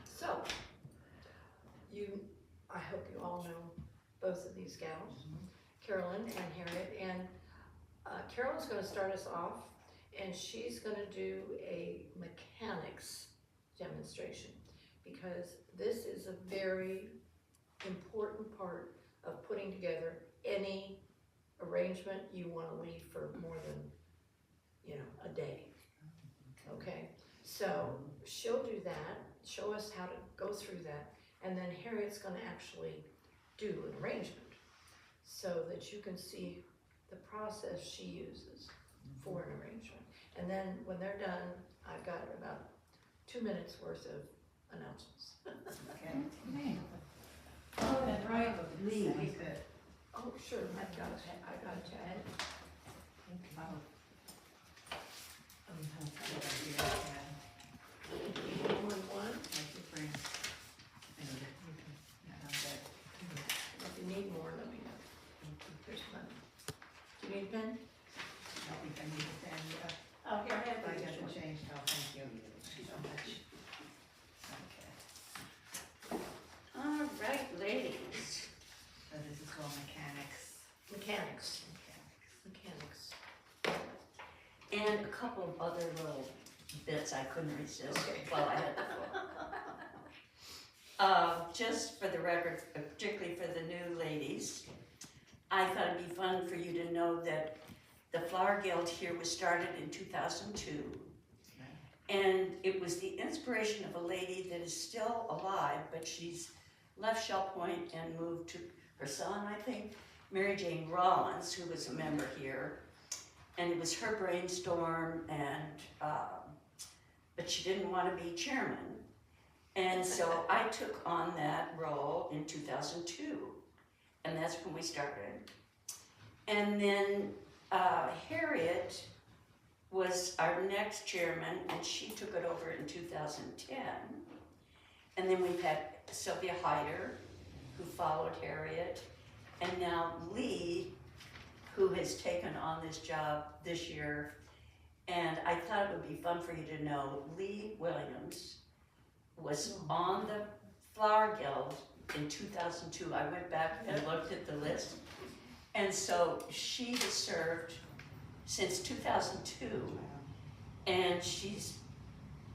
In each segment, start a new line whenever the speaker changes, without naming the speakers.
So, I hope you all know both of these gals, Carolyn and Harriet, and Carolyn's gonna start us off, and she's gonna do a mechanics demonstration, because this is a very important part of putting together any arrangement you wanna leave for more than, a day, okay? So she'll do that, show us how to go through that, and then Harriet's gonna actually do an arrangement so that you can see the process she uses for an arrangement. And then when they're done, I've got about 2 minutes worth of announcements.
Okay.
Oh, that's right, Lee.
Oh, sure, I got it, Chad. One. If you need more, let me know. Here's one. Do you need a pen? Oh, here, I have
I
the
got
one.
to change, oh, thank you.
So much.
Okay.
All right, ladies.
So this is called mechanics.
Mechanics.
Mechanics.
Mechanics.
And a couple of other little bits I couldn't resist
Okay.
while I had the floor. Just for the record, particularly for the new ladies, I thought it'd be fun for you to know that the Flower Guild here was started in 2002. And it was the inspiration of a lady that is still alive, but she's left Shell Point and moved to her son, I think, Mary Jane Rollins, who was a member here. And it was her brainstorm, and but she didn't want to be chairman. And so I took on that role in 2002, and that's when we started. And then Harriet was our next chairman, and she took it over in 2010. And then we've had Sylvia Hyder, who followed Harriet, and now Lee, who has taken on this job this year. And I thought it would be fun for you to know Lee Williams was on the Flower Guild in 2002. I went back and looked at the list. And so she has served since 2002, and she's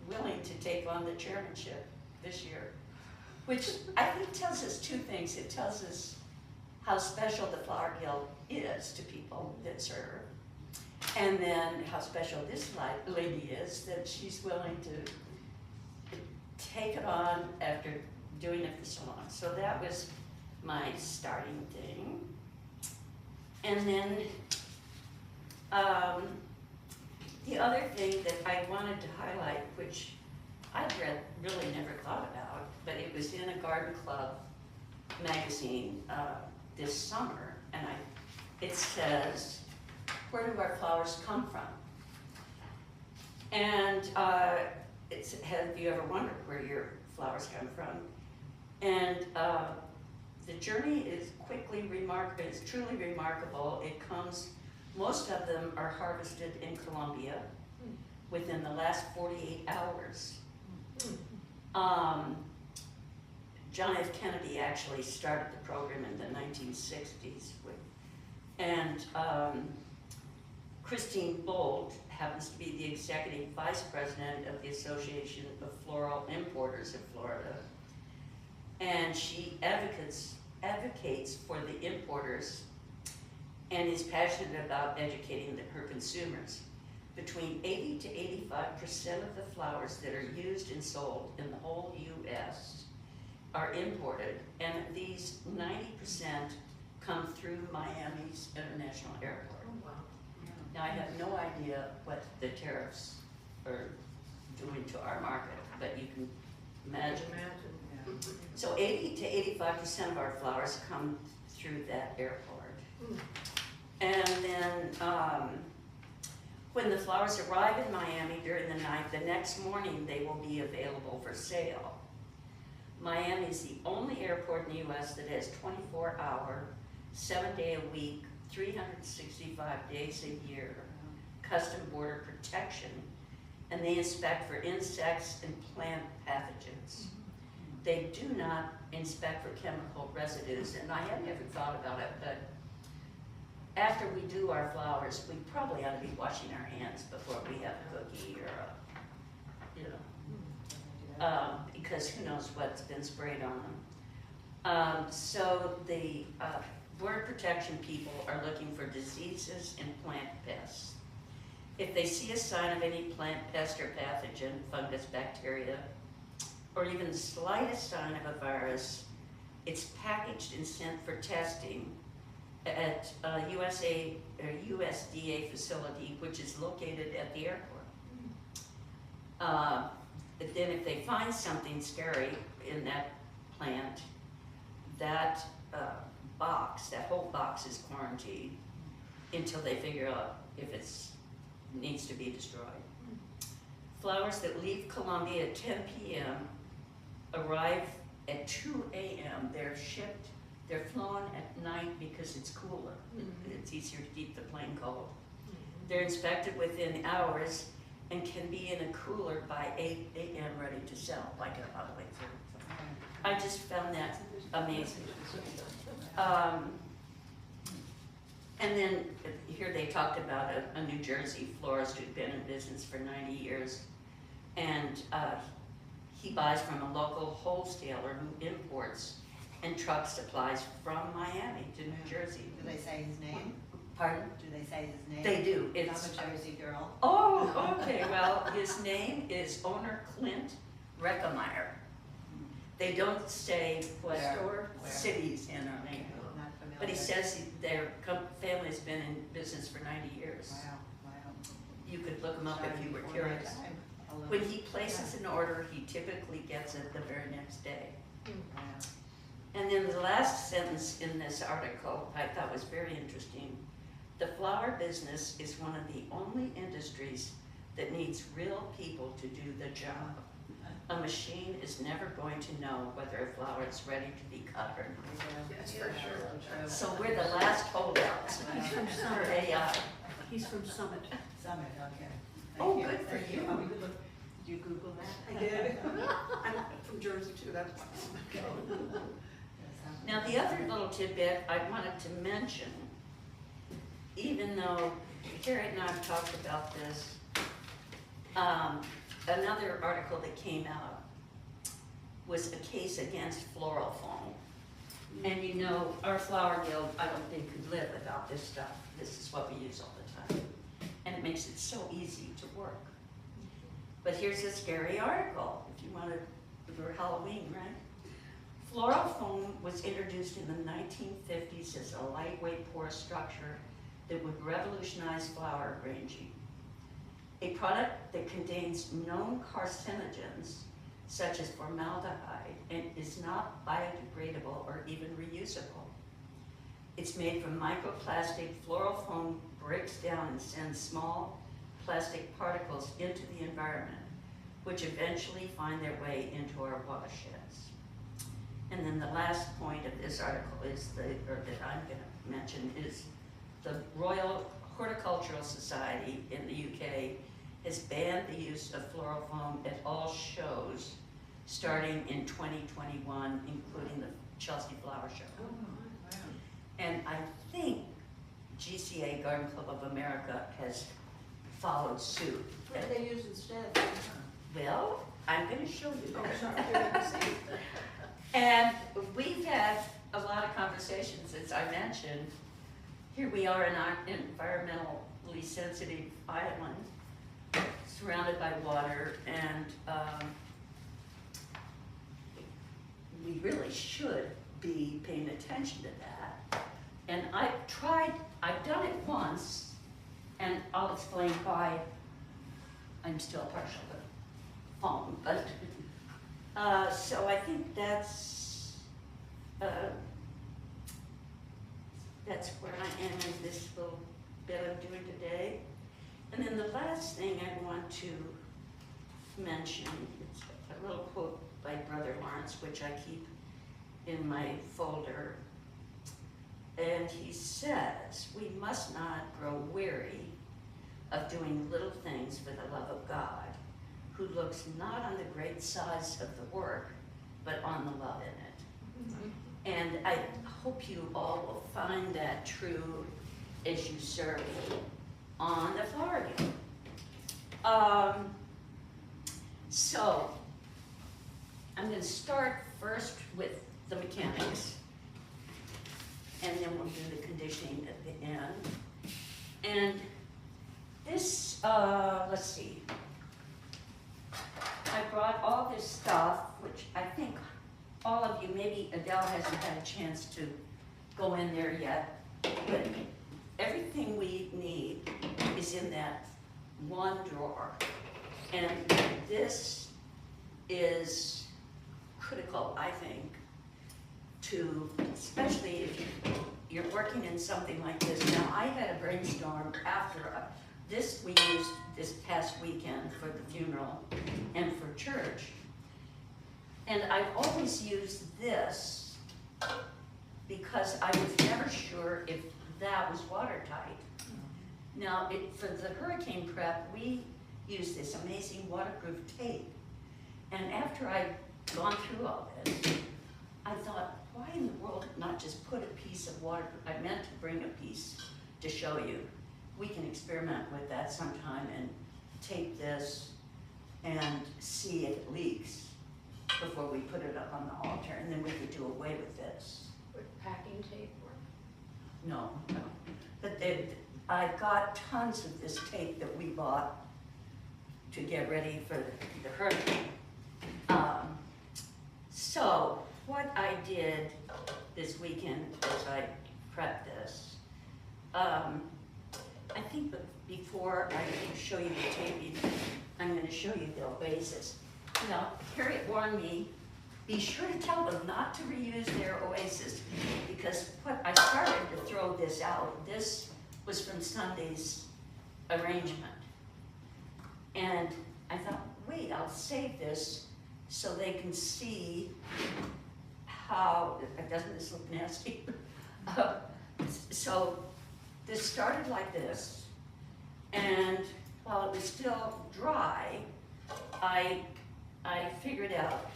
willing to take on the chairmanship this year, which I think tells us two things. It tells us how special the Flower Guild is to people that serve, and then how special this lady is, that she's willing to take it on after doing it for so long. So that was my starting thing. And then the other thing that I wanted to highlight, which I'd really never thought about, but it was in a Garden Club magazine this summer, and it says, "Where do our flowers come from?" And have you ever wondered where your flowers come from? And the journey is truly remarkable. Most of them are harvested in Colombia within the last 48 hours. John F. Kennedy actually started the program in the 1960s, and Christine Bold happens to be the executive vice president of the Association of Floral Importers of Florida, and she advocates for the importers and is passionate about educating her consumers. Between 80 to 85% of the flowers that are used and sold in the whole U.S. are imported, and these 90% come through Miami's International Airport.
Oh, wow.
Now, I have no idea what the tariffs are doing to our market, but you can imagine. So 80 to 85% of our flowers come through that airport. And then when the flowers arrive in Miami during the night, the next morning they will be available for sale. Miami is the only airport in the U.S. that has 24-hour, 7-day-a-week, 365 days a year custom border protection and they inspect for insects and plant pathogens. They do not inspect for chemical residues, and I had never thought about it, but after we do our flowers, we probably ought to be washing our hands before we have a cookie or because who knows what's been sprayed on them. So the word protection people are looking for diseases and plant pests. If they see a sign of any plant pest or pathogen, fungus, bacteria, or even the slightest sign of a virus, it's packaged and sent for testing at a USDA facility, which is located at the airport. But then if they find something scary in that plant, that whole box is quarantined until they figure out if it needs to be destroyed. Flowers that leave Colombia at 10 p.m. arrive at 2 a.m. They're shipped, they're flown at night because it's cooler. It's easier to keep the plane cold. They're inspected within hours and can be in a cooler by 8 a.m. ready to sell, like all the way through. I just found that amazing. And then here they talked about a New Jersey florist who'd been in business for 90 years. And he buys from a local wholesaler who imports and trucks supplies from Miami to New Jersey.
Do they say his name?
Pardon?
Do they say his name?
They do.
I'm a Jersey girl.
Oh, okay. Well, his name is owner Clint Reckemeyer. They don't say what
Store?
cities in our name.
Not familiar.
But he says their family's been in business for 90 years.
Wow.
You could look him up if you were
Before
curious.
my time.
When he places an order, he typically gets it the very next day.
Wow.
And then the last sentence in this article I thought was very interesting. The flower business is one of the only industries that needs real people to do the job. A machine is never going to know whether a flower is ready to be cut or not.
That's for sure.
So we're the last holdouts
He's from
for
Summit.
AI.
He's from Summit.
Summit, okay.
Oh,
Thank
good for
Thank
you.
Oh, you look- Did you Google that?
I did. I'm from Jersey too, that's why.
Now, the other little tidbit I wanted to mention, even though Harriet and I have talked about this, another article that came out was a case against floral foam. And you know, our flower guild, I don't think could live without this stuff. This is what we use all the time. And it makes it so easy to work. But here's a scary article, if you want to, for Halloween, right? Floral foam was introduced in the 1950s as a lightweight porous structure that would revolutionize flower arranging. A product that contains known carcinogens, such as formaldehyde, and is not biodegradable or even reusable. It's made from microplastic. Floral foam breaks down and sends small plastic particles into the environment, which eventually find their way into our watersheds. And then the last point of this article is that I'm going to mention is the Royal Horticultural Society in the UK has banned the use of floral foam at all shows starting in 2021, including the Chelsea Flower Show.
Oh, wow.
And I think GCA, Garden Club of America, has followed suit.
What do they use instead?
Well, I'm going to show you.
Oh, sorry.
And we've had a lot of conversations, as I mentioned. Here we are in our environmentally sensitive island, surrounded by water, and we really should be paying attention to that. And I've done it once, and I'll explain why I'm still partial to foam, but so I think that's where I am in this little bit I'm doing today. And then the last thing I want to mention is a little quote by Brother Lawrence, which I keep in my folder. And he says, "We must not grow weary of doing little things for the love of God, who looks not on the great size of the work, but on the love in it. And I hope you all will find that true as you serve on the flower guild. So, I'm going to start first with the mechanics, and then we'll do the conditioning at the end. And this, let's see, I brought all this stuff, which I think all of you, maybe Adele hasn't had a chance to go in there yet, but everything we need is in that one drawer. And this is critical, I think, to, especially if you're working in something like this. Now, I had a brainstorm after this we used this past weekend for the funeral and for church. And I've always used this because I was never sure if that was watertight. Now, for the hurricane prep, we used this amazing waterproof tape. And after I'd gone through all this, I thought, why in the world not just put a piece of water? I meant to bring a piece to show you. We can experiment with that sometime and tape this and see if it leaks before we put it up on the altar, and then we could do away with this.
Would packing tape work?
No. But I got tons of this tape that we bought to get ready for the hurricane. So what I did this weekend as I prepped this, I think before I show you the taping, I'm going to show you the Oasis. Now, Harriet warned me, be sure to tell them not to reuse their Oasis, because what I started to throw this out. This was from Sunday's arrangement. And I thought, wait, I'll save this so they can see how, doesn't this look nasty? So this started like this, and while it was still dry, I figured out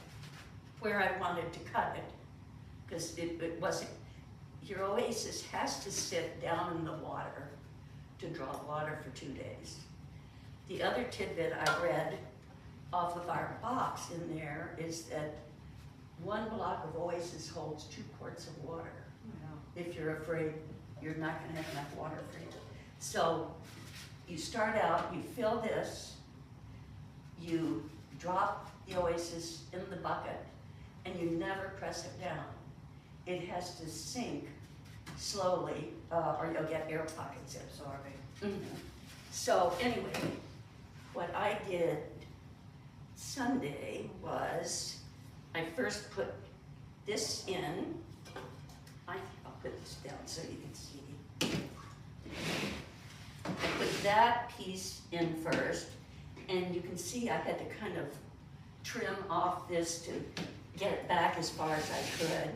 where I wanted to cut it, because it wasn't, your Oasis has to sit down in the water to draw water for 2 days. The other tidbit I read off of our box in there is that 1 block of Oasis holds 2 quarts of water. If you're afraid you're not going to have enough water for you. So you start out, you fill this, you drop the Oasis in the bucket, and you never press it down. It has to sink slowly, or you'll get air pockets absorbing. Mm-hmm. So anyway, what I did Sunday was I first put this in. I'll put this down so you can see. I put that piece in first, and you can see I had to kind of trim off this to get it back as far as I could.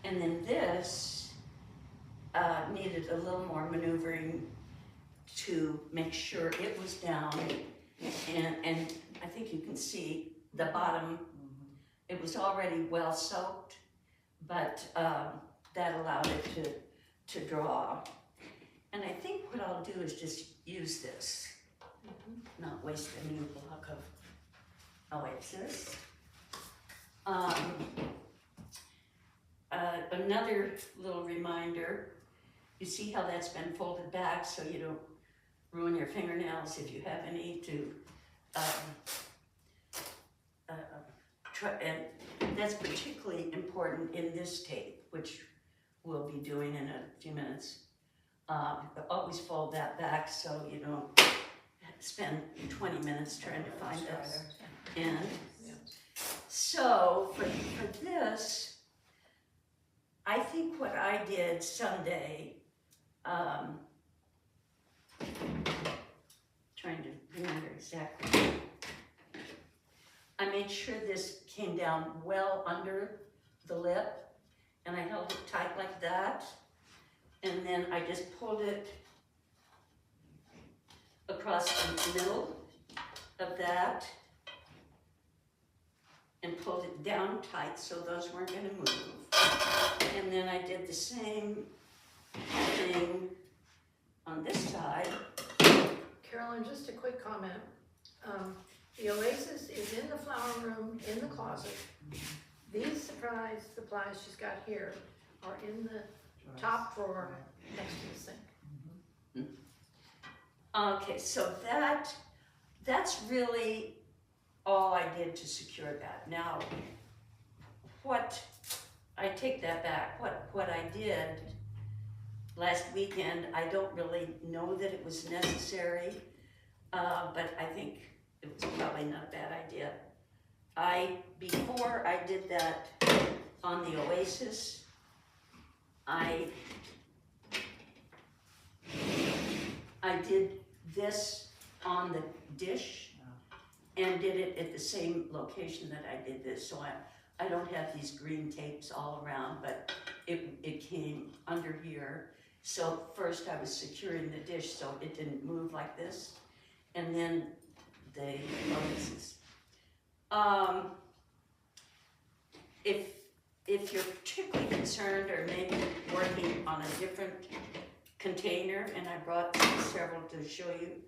And then this needed a little more maneuvering to make sure it was down. And I think you can see the bottom, it was already well soaked, but that allowed it to draw. And I think what I'll do is just use this, not waste a new block of Oasis. Another little reminder, you see how that's been folded back so you don't ruin your fingernails if you have any, to and that's particularly important in this tape, which we'll be doing in a few minutes. Always fold that back so you don't spend 20 minutes trying to find this end. So for this, I think what I did Sunday, trying to remember exactly, I made sure this came down well under the lip, and I held it tight like that, and then I just pulled it across the middle of that and pulled it down tight so those weren't gonna move. And then I did the same thing on this side.
Carolyn, just a quick comment. The Oasis is in the flower room, in the closet. These surprise supplies she's got here are in the top drawer next to the sink.
Okay, so that's really all I did to secure that. Now, I take that back. What I did last weekend, I don't really know that it was necessary, but I think it was probably not a bad idea. Before I did that on the Oasis, I did this on the dish and did it at the same location that I did this. So I don't have these green tapes all around, but it came under here. So first I was securing the dish so it didn't move like this, and then the Oasis. If you're particularly concerned or maybe working on a different container, and I brought several to show you,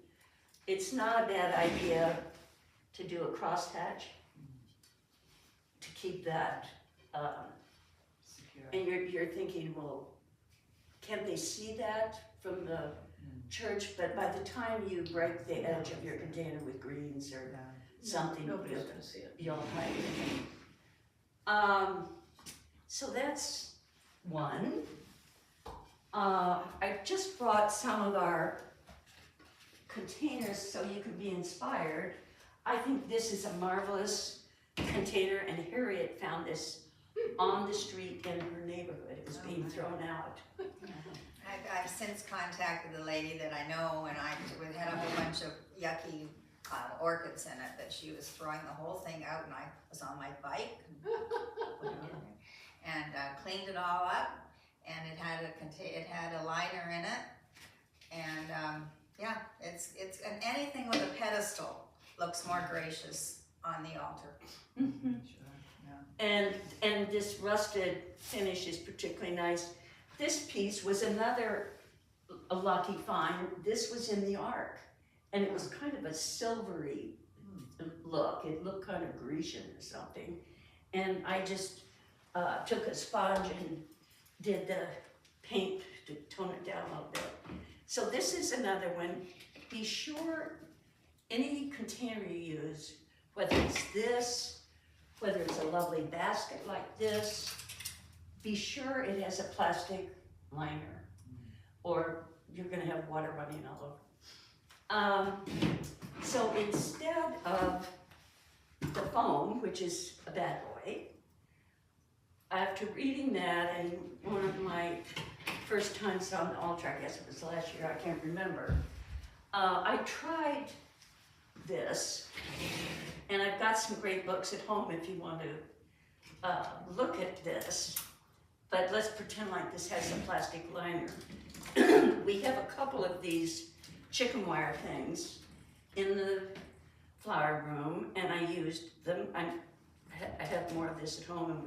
it's not a bad idea to do a crosshatch to keep that,
Secure.
and you're thinking, well, can they see that from the church? But by the time you break the edge of your container with greens or something,
Nobody's gonna see it.
you'll hide it. So that's one. I just brought some of our containers so you can be inspired. I think this is a marvelous container, and Harriet found this on the street in her neighborhood. It was being thrown out.
I've since contacted the lady that I know, and we had a whole bunch of yucky orchids in it that she was throwing the whole thing out, and I was on my bike and cleaned it all up, and it had a liner in it, and yeah, it's and anything with a pedestal looks more gracious on the altar.
Mm-hmm. And this rusted finish is particularly nice. This piece was another lucky find. This was in the Ark, and it was kind of a silvery look. It looked kind of Grecian or something. And I just took a sponge and did the paint to tone it down a little bit. So this is another one. Be sure any container you use, whether it's this, whether it's a lovely basket like this, be sure it has a plastic liner, or you're gonna have water running all over. So instead of the foam, which is a bad boy, after reading that, and one of my first times on the altar, I guess it was last year, I can't remember, I tried this, and I've got some great books at home if you want to look at this, but let's pretend like this has a plastic liner. We have a couple of these chicken wire things in the flower room, and I used them. I have more of this at home, and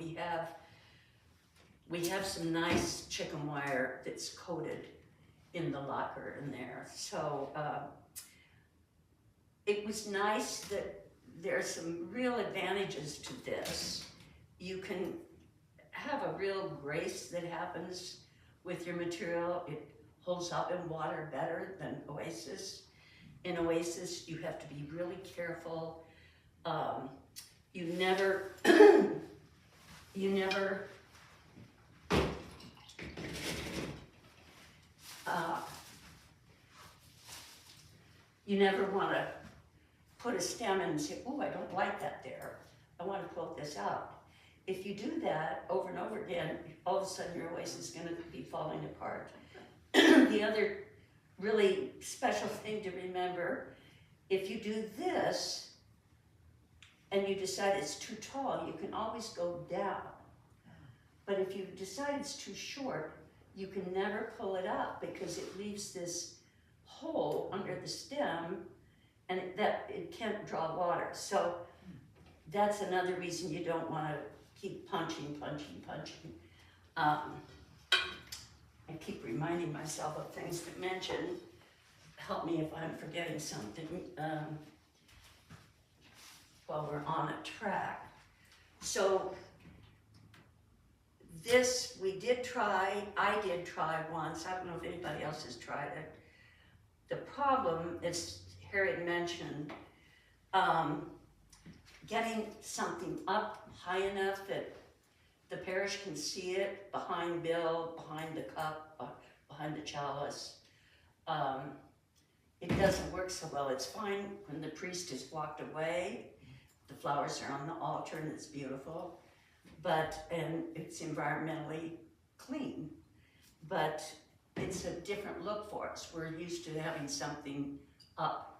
we have some nice chicken wire that's coated in the locker in there. So it was nice that there are some real advantages to this. You can have a real grace that happens with your material. It holds up in water better than Oasis. In Oasis, you have to be really careful. You never want to put a stem in and say, oh, I don't like that there. I want to pull this out. If you do that over and over again, all of a sudden your Oasis is going to be falling apart. The other really special thing to remember, if you do this and you decide it's too tall, you can always go down. But if you decide it's too short, you can never pull it up because it leaves this hole under the stem, and it can't draw water. So that's another reason you don't want to keep punching. I keep reminding myself of things to mention. Help me if I'm forgetting something while we're on a track. So this I did try once. I don't know if anybody else has tried it. The problem, as Harriet mentioned, getting something up high enough that the parish can see it behind Bill, behind the cup, behind the chalice. It doesn't work so well. It's fine when the priest has walked away, the flowers are on the altar and it's beautiful, and it's environmentally clean, but it's a different look for us. We're used to having something up.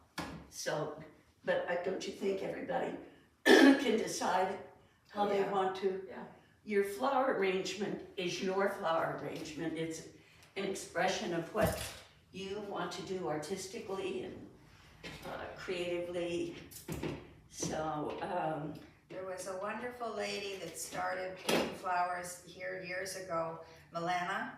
So, but don't you think everybody can decide how they want to?
Yeah.
Your flower arrangement is your flower arrangement. It's an expression of what you want to do artistically and creatively. So,
There was a wonderful lady that started putting flowers here years ago, Milena,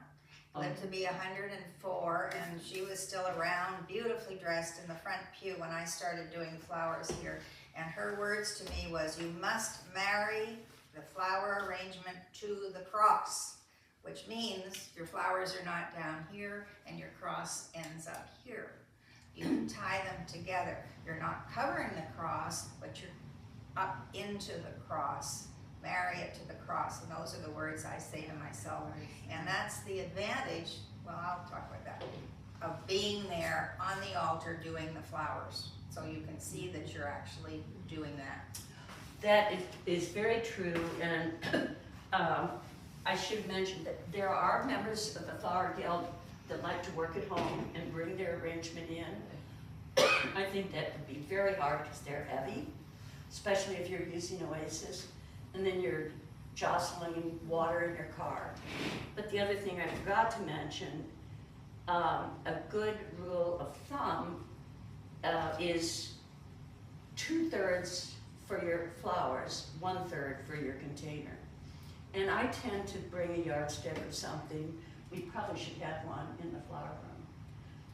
lived to be 104, and she was still around, beautifully dressed in the front pew when I started doing flowers here. And her words to me was, you must marry the flower arrangement to the cross, which means your flowers are not down here and your cross ends up here. You tie them together. You're not covering the cross, but you're up into the cross. Marry it to the cross. And those are the words I say to myself. And that's the advantage, well, I'll talk about that, of being there on the altar doing the flowers. So you can see that you're actually doing that.
that is very true, and I should mention that there are members of the Flower Guild that like to work at home and bring their arrangement in. I think that would be very hard because they're heavy, especially if you're using Oasis, and then you're jostling water in your car. But the other thing I forgot to mention, a good rule of thumb is 2/3 for your flowers, 1/3 for your container. And I tend to bring a yardstick or something. We probably should have one in the flower room,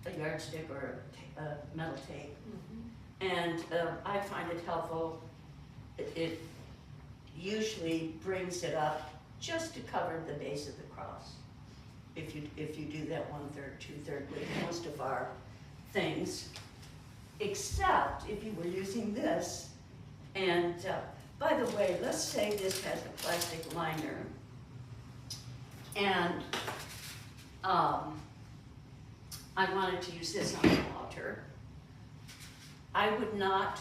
a yardstick or a metal tape. Mm-hmm. And I find it helpful. It usually brings it up just to cover the base of the cross. If you do that 1/3, 2/3 with most of our things, except if you were using this. And by the way, let's say this has a plastic liner, and I wanted to use this on the altar. I would not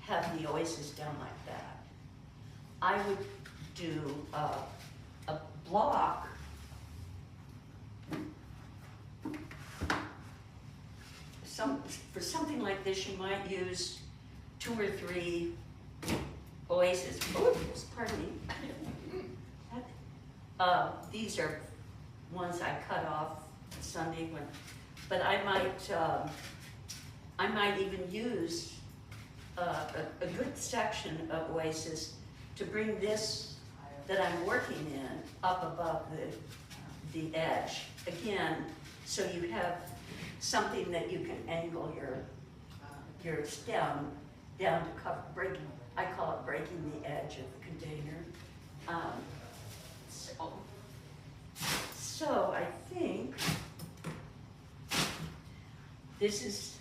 have the Oasis down like that. I would do a block for something like this. You might use 2 or 3 Oasis. Oops, pardon me. These are ones I cut off Sunday but I might even use a good section of Oasis to bring this that I'm working in up above the edge. Again, so you have something that you can angle your stem down to cover, I call it breaking the edge of the container. So I think this is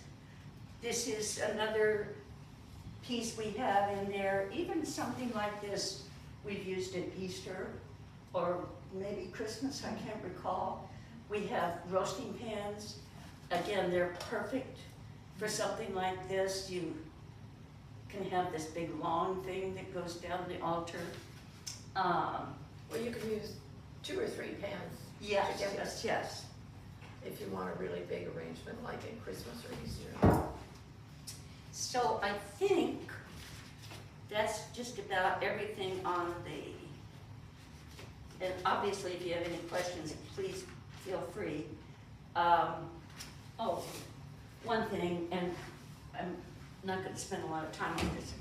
another piece we have in there. Even something like this we've used at Easter or maybe Christmas, I can't recall. We have roasting pans. Again, they're perfect for something like this. You can have this big long thing that goes down the altar.
Well, you can use 2 or 3 pans.
Yes,
together
yes.
if you want a really big arrangement like in Christmas or Easter.
So I think that's just about everything on the, and obviously if you have any questions, please feel free. one thing, and I'm not gonna spend a lot of time on this.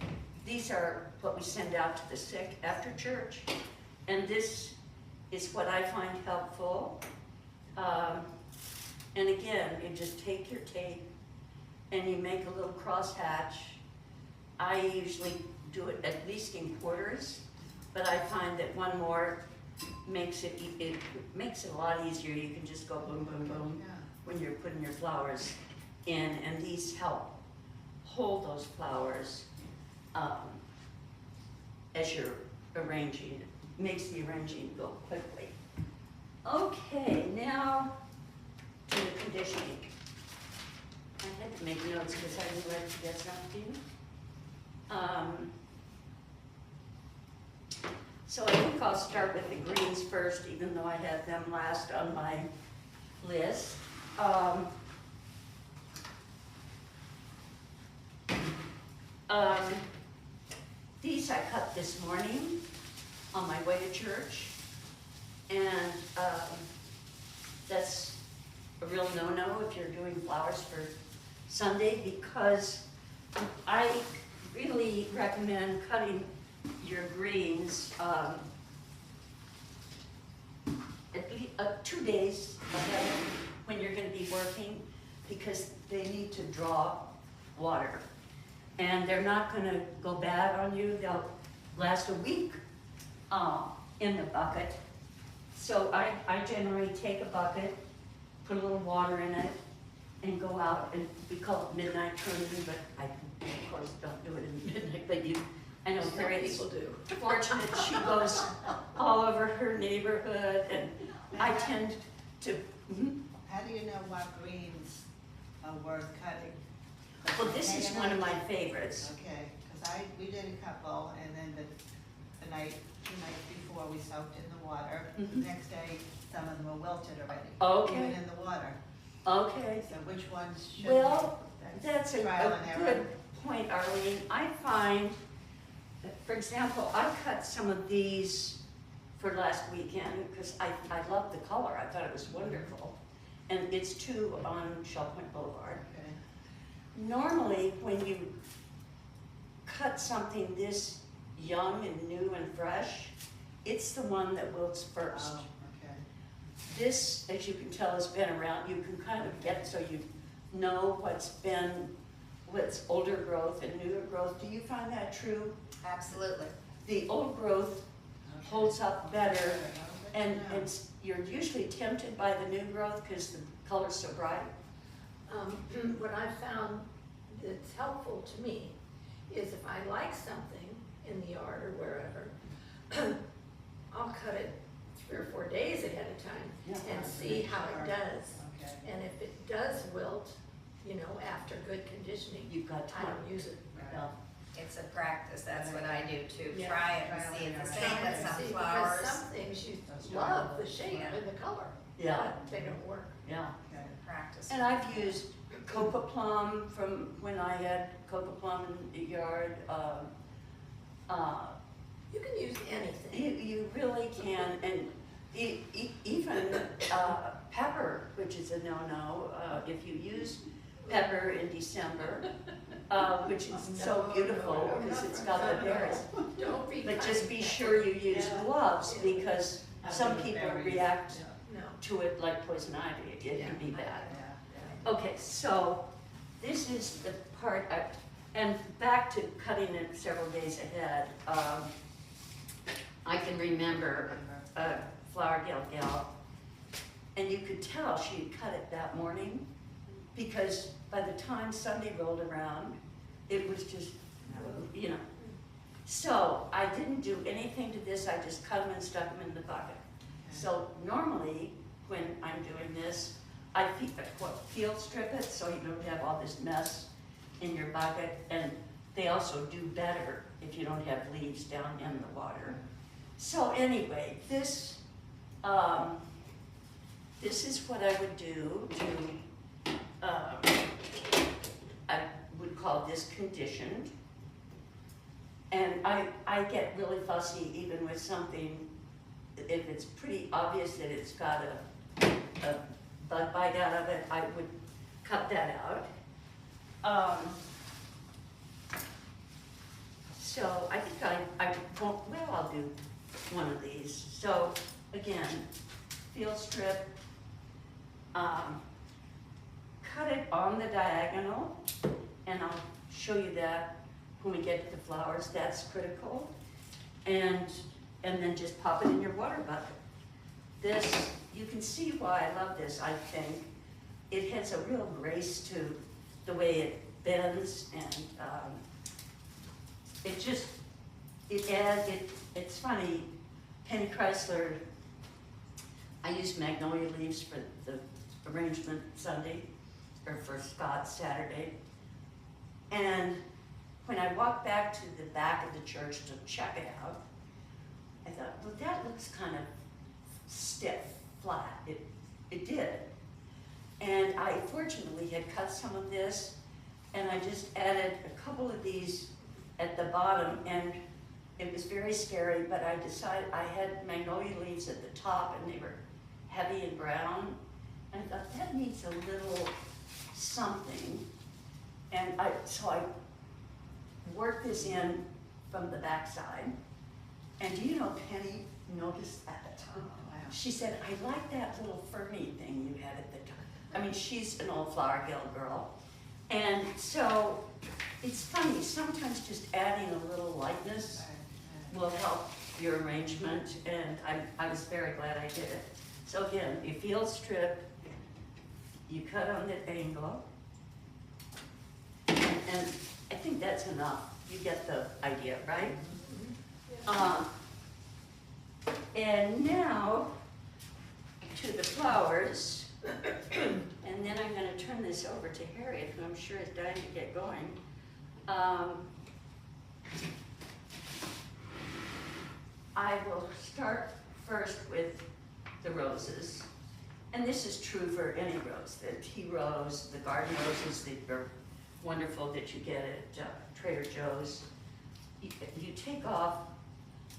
These are what we send out to the sick after church, and this is what I find helpful. And again, you just take your tape and you make a little crosshatch. I usually do it at least in quarters, but I find that one more makes it makes it a lot easier. You can just go boom, boom, boom when you're putting your flowers in, and these help hold those flowers as you're arranging it. Makes the arranging go quickly. Okay, now to the conditioning. I had to make notes because I knew I'd forget something. So I think I'll start with the greens first, even though I had them last on my list. These I cut this morning on my way to church, and that's a real no-no if you're doing flowers for Sunday, because I really recommend cutting your greens at least 2 days ahead when you're going to be working, because they need to draw water, and they're not going to go bad on you. They'll last a week in the bucket. So I generally take a bucket, put a little water in it, and go out, and we call it midnight pruning, but I of course don't do it in midnight, but I know Harriet's fortunate. She goes all over her neighborhood, and I tend to.
How do you know what greens are worth cutting?
Well, this is one of my favorites.
Okay, because we did a couple, and then the 2 nights before we soaked in the water. The next day, some of them were wilted already.
Okay.
Even in the water.
Okay.
So which ones should
Well, that's a
trial and error.
good point, Arlene. I find, for example, I cut some of these for last weekend because I loved the color. I thought it was wonderful. And it's 2 on Shell Point Boulevard.
Okay.
Normally, when you cut something this young and new and fresh, it's the one that wilts first.
Oh, okay.
This, as you can tell, has been around. You can kind of get so you know what's older growth and newer growth. Do you find that true?
Absolutely.
The old growth holds up better, and you're usually tempted by the new growth because the color's so bright.
What I found that's helpful to me is if I like something in the yard or wherever, I'll cut it 3 or 4 days ahead of time and see how it does.
Okay.
And if it does wilt, after good conditioning,
You've got
I
time.
don't use it.
Yeah.
It's a practice, that's what I do too.
Yeah.
Try it and
Trial
see.
and
It's the
error.
same with
See,
some
because
flowers.
some things you
That's
love
right.
the shape
Yeah.
and the color,
Yeah,
but they don't work.
yeah.
Okay.
Practice.
And I've used cocoa plum from when I had cocoa plum in the yard.
You can use anything.
You really can, and even pepper, which is a no-no, if you use pepper in December, which is so beautiful because it's got the berries.
Don't be.
But just be
cutting
sure you use
Yeah.
gloves
Yeah.
because some people react
pepper. No.
to it like poison ivy. It
Yeah.
can be bad.
Yeah.
Okay, so this is the part, and back to cutting it several days ahead. I can remember a flower gal, and you could tell she had cut it that morning because by the time Sunday rolled around, it was just, So I didn't do anything to this, I just cut them and stuck them in the bucket. So normally, when I'm doing this, I field strip it so you don't have all this mess in your bucket, and they also do better if you don't have leaves down in the water. So anyway, this is what I would do to, I would call this conditioned. And I get really fussy even with something, if it's pretty obvious that it's got a bug bite out of it, I would cut that out. So I think I won't, well, I'll do one of these. So again, field strip, cut it on the diagonal, and I'll show you that when we get to the flowers. That's critical. And then just pop it in your water bucket. This, you can see why I love this, I think. It has a real grace to the way it bends, and it just, it's funny, Penny Chrysler, I used magnolia leaves for the arrangement Sunday, or for Scott's Saturday. And when I walked back to the back of the church to check it out, I thought, well, that looks kind of stiff, flat. It did. And I fortunately had cut some of this, and I just added a couple of these at the bottom, and it was very scary, but I decided I had magnolia leaves at the top, and they were heavy and brown, and I thought that needs a little something. And so I worked this in from the backside, and do you know Penny noticed that?
Oh, wow.
She said, I like that little ferny thing you had at the top. I mean, she's an old Flower Guild girl. And so it's funny, sometimes just adding a little lightness will help your arrangement, and I was very glad I did it. So again, you field strip, you cut on the angle, and I think that's enough. You get the idea, right? And now to the flowers, and then I'm going to turn this over to Harriet, who I'm sure is dying to get going. I will start first with the roses, and this is true for any rose, the tea rose, the garden roses that are wonderful that you get at Trader Joe's. You take off,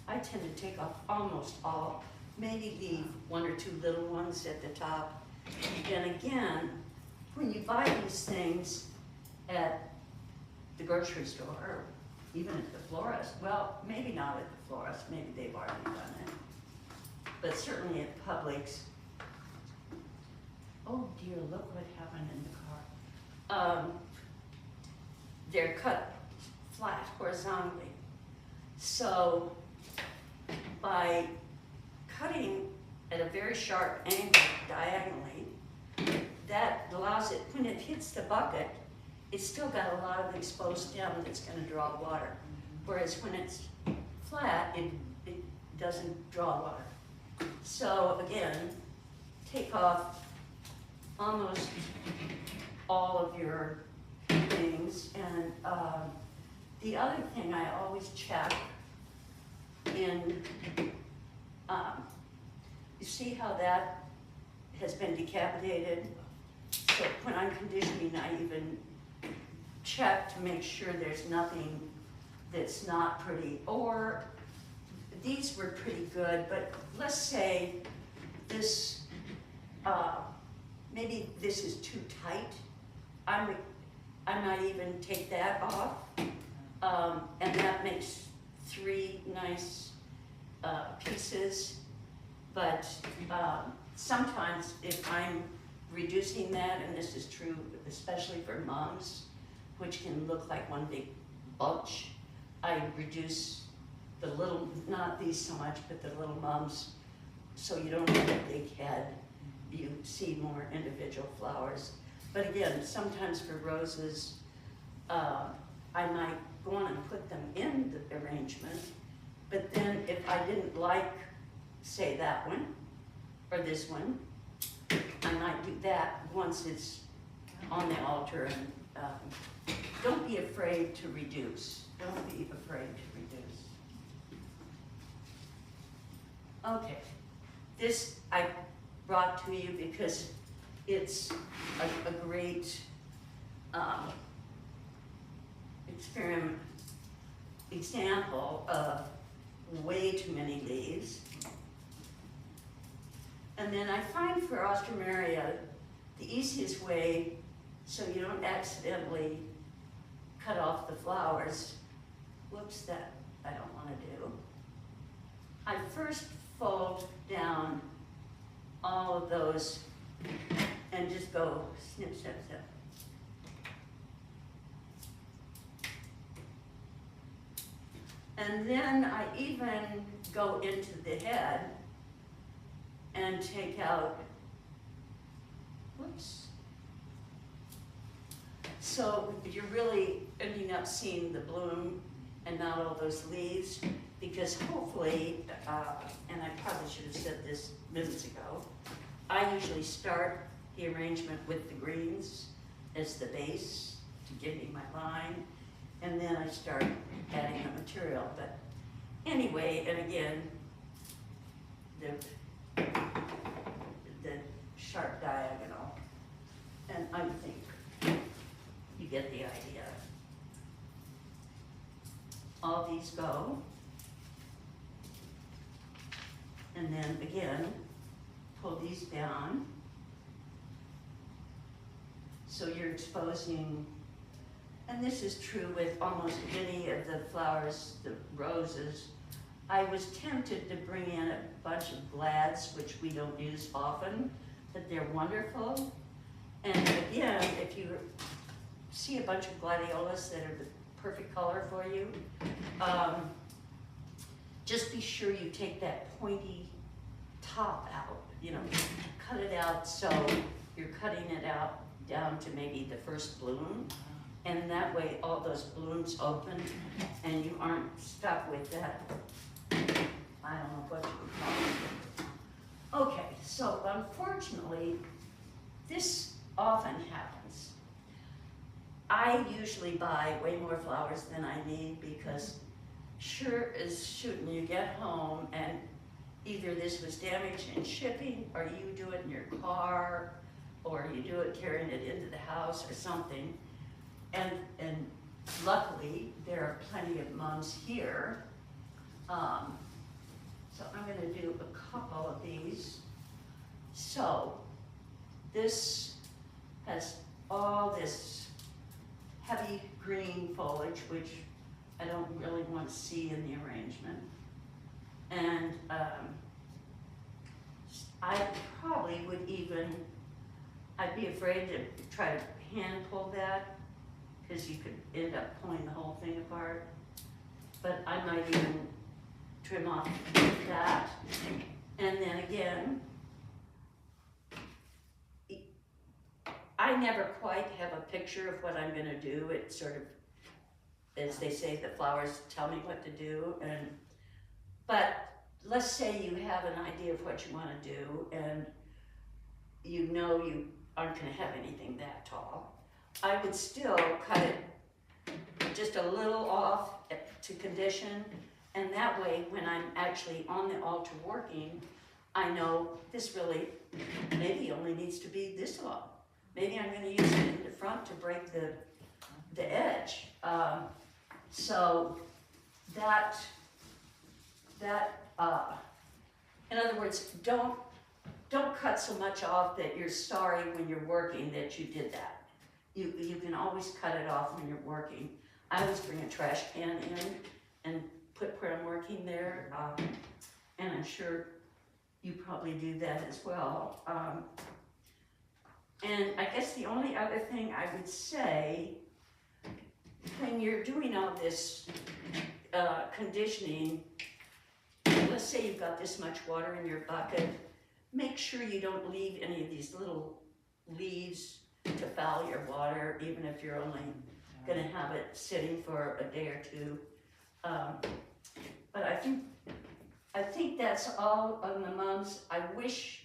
I tend to take off almost all, maybe leave one or two little ones at the top. And again, when you buy these things at the grocery store, or even at the florist, well, maybe not at the florist, maybe they've already done it, but certainly at Publix. Oh dear, look what happened in the car. They're cut flat, horizontally. So by cutting at a very sharp angle diagonally, that allows it, when it hits the bucket, it's still got a lot of exposed stem that's going to draw water. Whereas when it's flat, it doesn't draw water. So again, take off almost all of your things. And the other thing I always check in, you see how that has been decapitated? So when I'm conditioning, I even check to make sure there's nothing that's not pretty. Or these were pretty good, but let's say this, maybe this is too tight. I might even take that off, and that makes 3 nice pieces. But sometimes if I'm reducing that, and this is true especially for mums, which can look like one big bunch, I reduce the little, not these so much, but the little mums, so you don't have a big head. You see more individual flowers. But again, sometimes for roses, I might go on and put them in the arrangement, but then if I didn't like, say, that one, or this one, I might do that once it's on the altar. And don't be afraid to reduce. Don't be afraid to reduce. Okay, this I brought to you because it's a great example of way too many leaves. And then I find for Austrameria, the easiest way, so you don't accidentally cut off the flowers. Whoops, that I don't want to do. I first fold down all of those and just go snip, snip, snip. And then I even go into the head and take out, whoops. So you're really ending up seeing the bloom and not all those leaves, because hopefully, and I probably should have said this minutes ago, I usually start the arrangement with the greens as the base to give me my line, and then I start adding the material. But anyway, and again, the sharp diagonal, and I think you get the idea. All these go, and then again, pull these down. So you're exposing, and this is true with almost any of the flowers, the roses. I was tempted to bring in a bunch of glads, which we don't use often, but they're wonderful. And again, if you see a bunch of gladiolas that are the perfect color for you, just be sure you take that pointy top out, you know, cut it out so you're cutting it out down to maybe the first bloom, and that way all those blooms open and you aren't stuck with that, I don't know what you would call it. Okay, so unfortunately, this often happens. I usually buy way more flowers than I need, because sure as shooting, you get home and either this was damaged in shipping, or you do it in your car, or you do it carrying it into the house or something. And luckily, there are plenty of mums here. So I'm gonna do a couple of these. So this has all this heavy green foliage, which I don't really want to see in the arrangement. And I probably would even, I'd be afraid to try to hand pull that, because you could end up pulling the whole thing apart. But I might even trim off that. And then again, I never quite have a picture of what I'm gonna do. It sort of, as they say, the flowers tell me what to do. But let's say you have an idea of what you wanna do, and you know you aren't gonna have anything that tall. I would still cut it just a little off to condition, and that way when I'm actually on the altar working, I know this really maybe only needs to be this long. Maybe I'm gonna use it in the front to break the edge. So that, in other words, don't cut so much off that you're sorry when you're working that you did that. You can always cut it off when you're working. I always bring a trash can in and put where I'm working there, and I'm sure you probably do that as well. And I guess the only other thing I would say, when you're doing all this conditioning, let's say you've got this much water in your bucket, make sure you don't leave any of these little leaves to foul your water, even if you're only gonna have it sitting for a day or two. But I think that's all on the mums. I wish,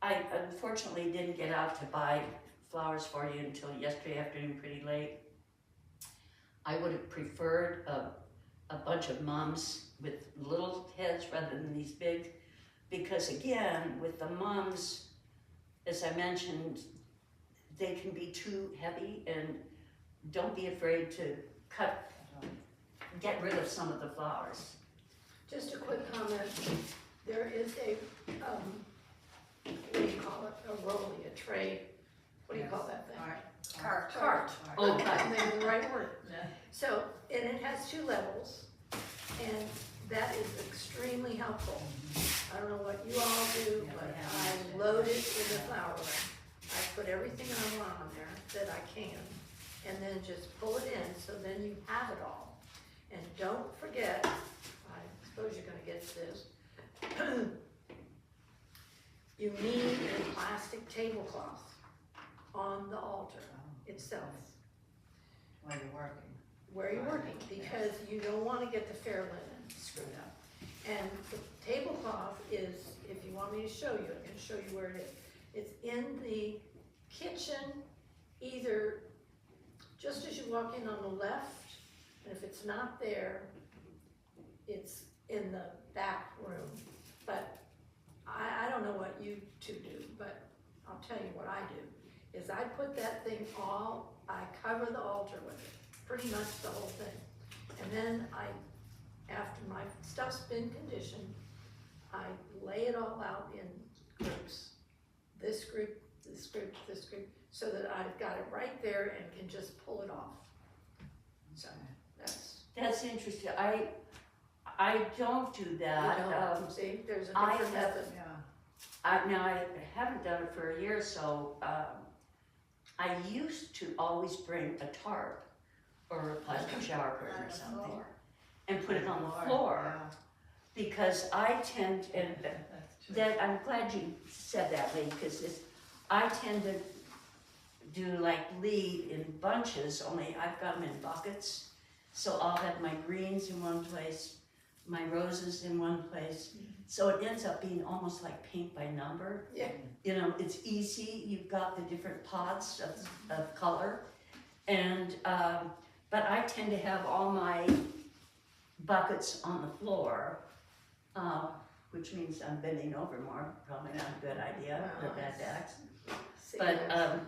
I unfortunately didn't get out to buy flowers for you until yesterday afternoon, pretty late. I would have preferred a bunch of mums with little heads rather than these big, because again, with the mums, as I mentioned, they can be too heavy, and don't be afraid to get rid of some of the flowers.
Just a quick comment, there is a, what do you call it, a rollie, a tray, what do you call that thing?
Cart.
Oh,
I
cart.
made the right word.
Yeah.
So, and it has 2 levels, and that is extremely helpful. I don't know what you all do,
Yeah,
but
we have
I
it.
load it with the flour room. I put everything I want on there that I can, and then just pull it in, so then you have it all. And don't forget, I suppose you're gonna get this, you need a plastic tablecloth on the altar itself,
While you're working.
where you're working, because you don't wanna get the fair linen screwed up. And the tablecloth is, if you want me to show you, I can show you where it is. It's in the kitchen, either just as you walk in on the left, and if it's not there, it's in the back room. But I don't know what you two do, but I'll tell you what I do, is I put that thing I cover the altar with it, pretty much the whole thing. And then after my stuff's been conditioned, I lay it all out in groups. This group, this group, this group, so that I've got it right there and can just pull it off. So,
That's interesting. I don't do that.
See, there's a
I
different
have-
method.
Now I haven't done it for a year, so, I used to always bring a tarp or a plastic shower curtain or something and put it on the floor. Because I tend, and
That's true.
that, I'm glad you said that, Lee, because I tend to do like Lee in bunches, only I've got them in buckets. So I'll have my greens in one place, my roses in one place. So it ends up being almost like paint by number.
Yeah.
You know, it's easy, you've got the different pots of color. And, but I tend to have all my buckets on the floor, which means I'm bending over more, probably not a good idea,
Well,
or bad
it's-
backs.
See,
But,
that's-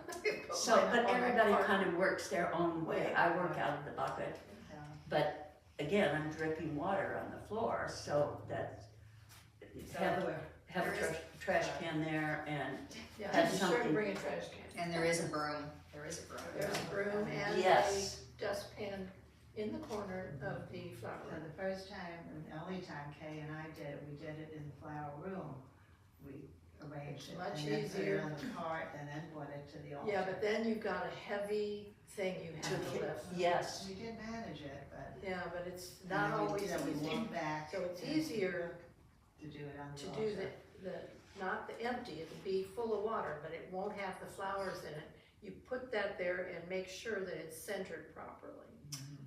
So,
Put
but
mine on my
everybody
cart.
kind of works their own way.
Yeah.
I work out of the bucket, but again, I'm dripping water on the floor, so that's, have a
There is-
trash can there and,
Yeah,
That's
you sure
something.
bring a trash can.
And there is a broom, there is a broom.
There's a broom and
Yes.
a dustpan in the corner of the flower
So
room.
the first time, and the only time Kay and I did it, we did it in the flower room. We arranged it
Much
and then put
easier.
it on the cart and then brought it to the altar.
Yeah, but then you've got a heavy thing you have to lift.
yes.
We did manage it, but.
Yeah, but it's
and
not
then we-
always
then we
easy.
walked back.
So it's
and
easier
To do it on
to
the
do
altar.
not the empty, it'll be full of water, but it won't have the flowers in it. You put that there and make sure that it's centered properly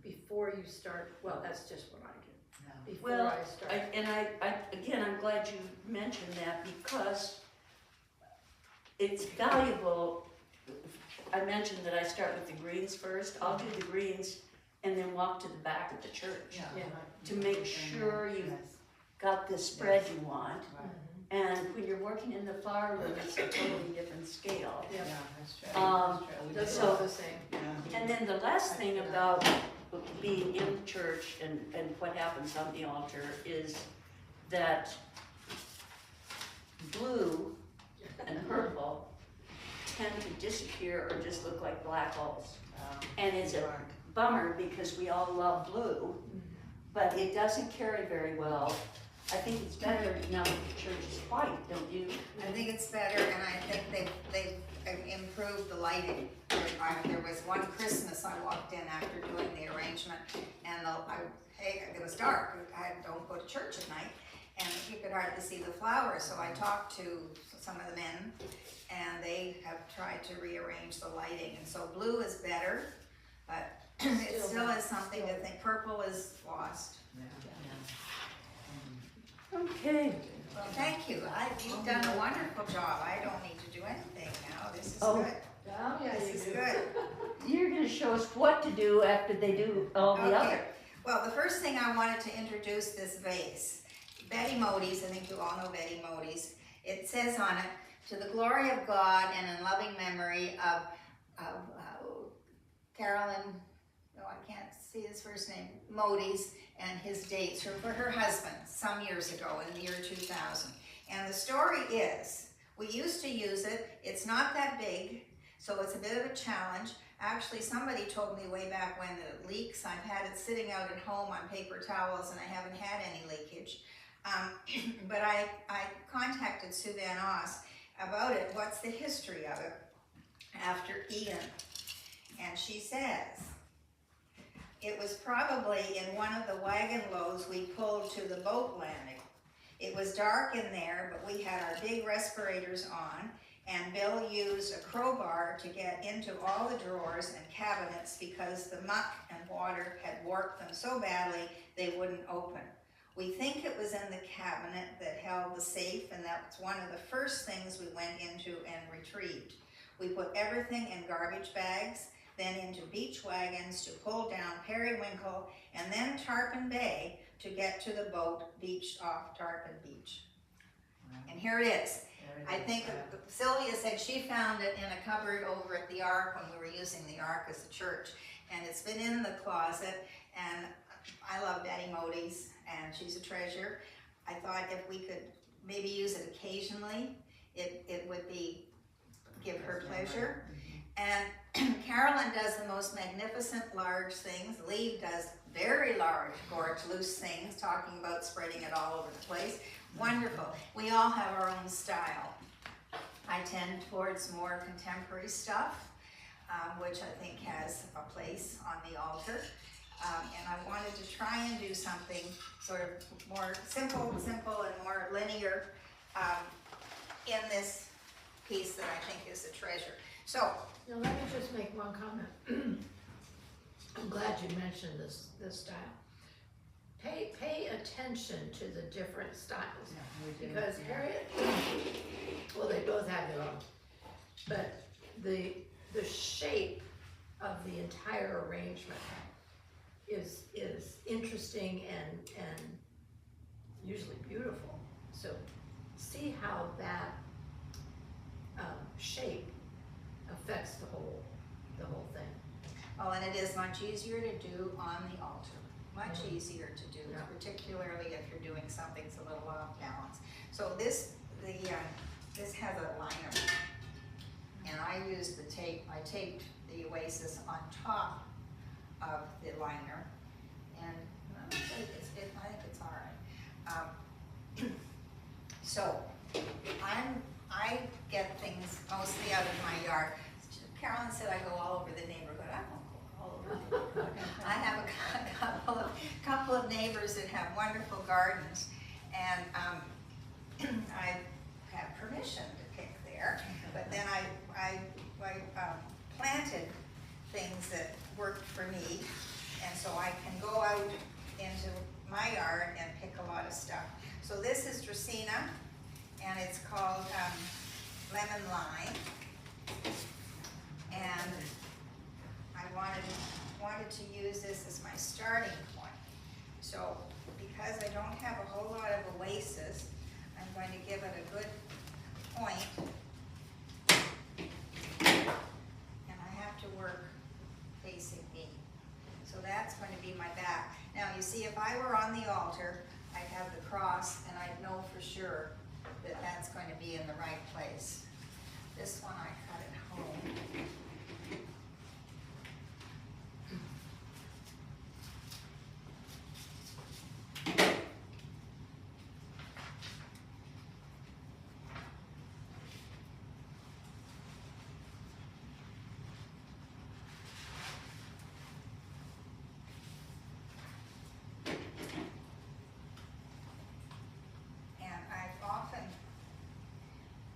before you start, well, that's just what I do,
No.
before
Well,
I start.
Again, I'm glad you mentioned that because it's valuable. I mentioned that I start with the greens first. I'll do the greens and then walk to the back of the church.
Yeah.
To make sure you've
Yes,
got the spread you want.
right.
And when you're working in the flower room, it's a totally different scale.
Yeah.
Yeah, that's true.
Um,
That's true. We
Doesn't
did
look
so-
the same.
Yeah.
And then the last thing about being in church and what happens on the altar is that blue and purple tend to disappear or just look like black holes. And it's a bummer because we all love blue, but it doesn't carry very well. I think it's better now that the church is white, don't you?
I think it's better, and I think they've improved the lighting. There was one Christmas I walked in after doing the arrangement, and it was dark, don't go to church at night, and you could hardly see the flowers, so I talked to some of the men, and they have tried to rearrange the lighting, and so blue is better, but it still is something to think, purple is lost.
Okay.
Well, thank you, you've done a wonderful job, I don't need to do anything now, this is
Oh.
good.
Oh, yeah,
This
you
is
do.
good.
You're gonna show us what to do after they do all the other.
Okay, well, the first thing I wanted to introduce this vase. Betty Mody's, I think you all know Betty Mody's. It says on it, "To the glory of God and in loving memory of Carolyn," no, I can't see his first name, Mody's, and his dates for her husband some years ago in the year 2000. And the story is, we used to use it, it's not that big, So it's a bit of a challenge. Actually, somebody told me way back when that it leaks. I've had it sitting out at home on paper towels and I haven't had any leakage. But I contacted Sue Van Oss about it. What's the history of it after Ian? And she says, it was probably in one of the wagon loads we pulled to the boat landing. It was dark in there, but we had our big respirators on, and Bill used a crowbar to get into all the drawers and cabinets because the muck and water had warped them so badly they wouldn't open. We think it was in the cabinet that held the safe, and that's one of the first things we went into and retrieved. We put everything in garbage bags, then into beach wagons to pull down Periwinkle, and then Tarpon Bay to get to the boat beached off Tarpon Beach. And here it is. I think Sylvia said she found it in a cupboard over at the Ark when we were using the Ark as a church. And it's been in the closet, and I love Betty Mody's, and she's a treasure. I thought if we could maybe use it occasionally, it would give her pleasure. And Carolyn does the most magnificent large things. Lee does very large, gorge, loose things, talking about spreading it all over the place. Wonderful. We all have our own style. I tend towards more contemporary stuff, which I think has a place on the altar. And I wanted to try and do something sort of more simple and more linear in this piece that I think is a treasure. So,
now let me just make one comment. I'm glad you mentioned this style. Pay attention to the different styles, because Harriet, well, they both have their own, but the shape of the entire arrangement is interesting and usually beautiful. So see how that shape affects the whole thing.
oh, and it is much easier to do on the altar. Much easier to do,
Yeah.
particularly if you're doing something that's a little off balance. So this has a liner, and I used the tape. I taped the Oasis on top of the liner, and I think it's all right. So I get things mostly out of my yard. Carolyn said I go all over the neighborhood. I don't go all over the neighborhood. I have a couple of neighbors that have wonderful gardens, and I have permission to pick there. But then I planted things that worked for me, and so I can go out into my yard and pick a lot of stuff. So this is Dracaena, and it's called Lemon Lime. And I wanted to use this as my starting point. So because I don't have a whole lot of Oasis, I'm going to give it a good point. And I have to work facing me. So that's going to be my back. Now you see, if I were on the altar, I'd have the cross, and I'd know for sure that that's going to be in the right place. This one I cut at home.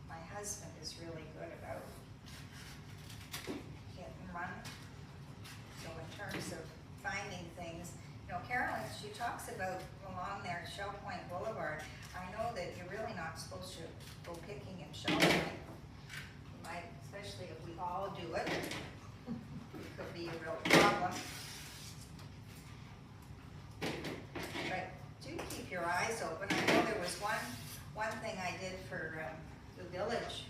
My husband is really good about hit and run. So in terms of finding things, you know, Carolyn, she talks about along there at Shell Point Boulevard. I know that you're really not supposed to go picking in Shell Point. You might, especially if we all do it, it could be a real problem. But do keep your eyes open. I know there was one thing I did for the village,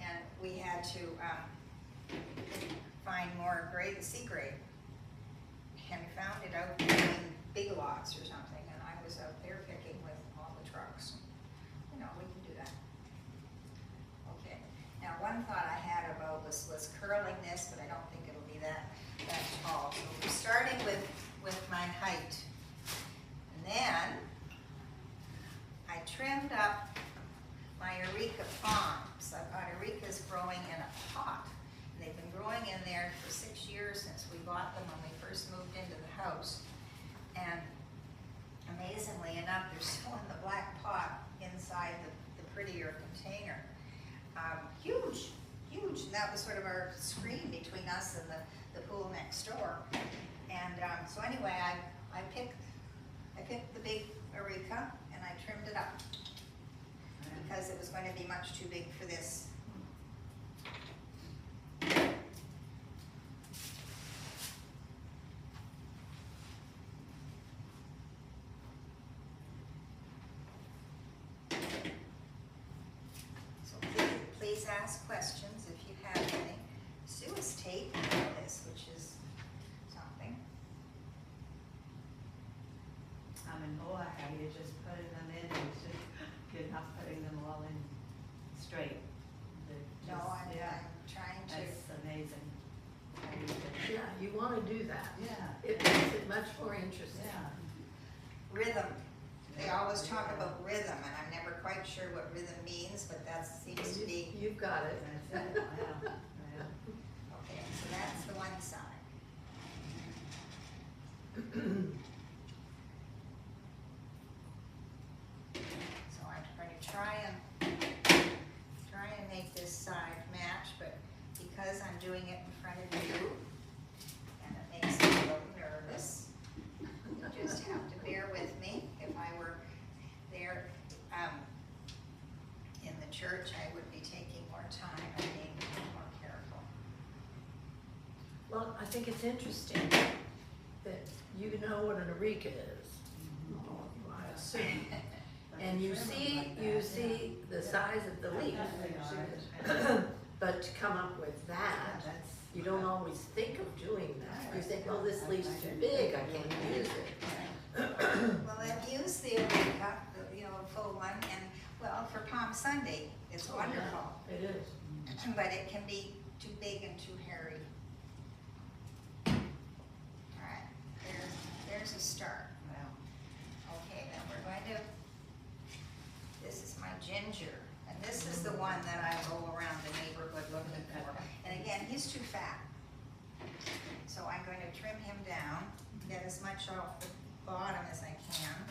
and we had to find more sea grape, and we found it out in big lots or something, and I was out there picking with all the trucks. You know, we can do that. Okay, now one thought I had about was curling this, but I don't think it'll be that tall. So we're starting with my height. And then I trimmed up my Eureka palms. I've got Eurekas growing in a pot. And they've been growing in there for 6 years since we bought them when we first moved into the house. And amazingly enough, they're still in the black pot inside the prettier container. Huge, huge. And that was sort of our screen between us and the pool next door. And so anyway, I picked the big Eureka and I trimmed it up because it was going to be much too big for this. Please ask questions if you have any. Sue is taping all this, which is something.
I'm in awe how you're just putting them in and just, you're not putting them all in straight. They're
No,
just-
I'm
yeah,
trying to.
that's amazing. How you did-
Yeah, you wanna do that.
Yeah,
It makes it much more interesting.
yeah.
Rhythm. They always talk about rhythm, and I'm never quite sure what rhythm means, but that seems to be.
You've got it.
That's it, wow, wow.
Okay, so that's the one side. So I'm going to try and make this side match, but because I'm doing it in front of you, and it makes me a little nervous, you just have to bear with me. If I were there in the church, I would be taking more time and being more careful.
Well, I think it's interesting that you know what an Eureka is. I assume. And you see the size of the leaf. But to come up with that, you don't always think of doing that. You think, well, this leaf's too big, I can't use it.
Well, I've used the Eureka, the full one, and, well, for Palm Sunday, it's wonderful.
It is.
But it can be too big and too hairy. All right, there's a start.
Wow.
Okay, then we're going to, this is my ginger, and this is the one that I go around the neighborhood looking for. And again, he's too fat. So I'm going to trim him down, get as much off the bottom as I can.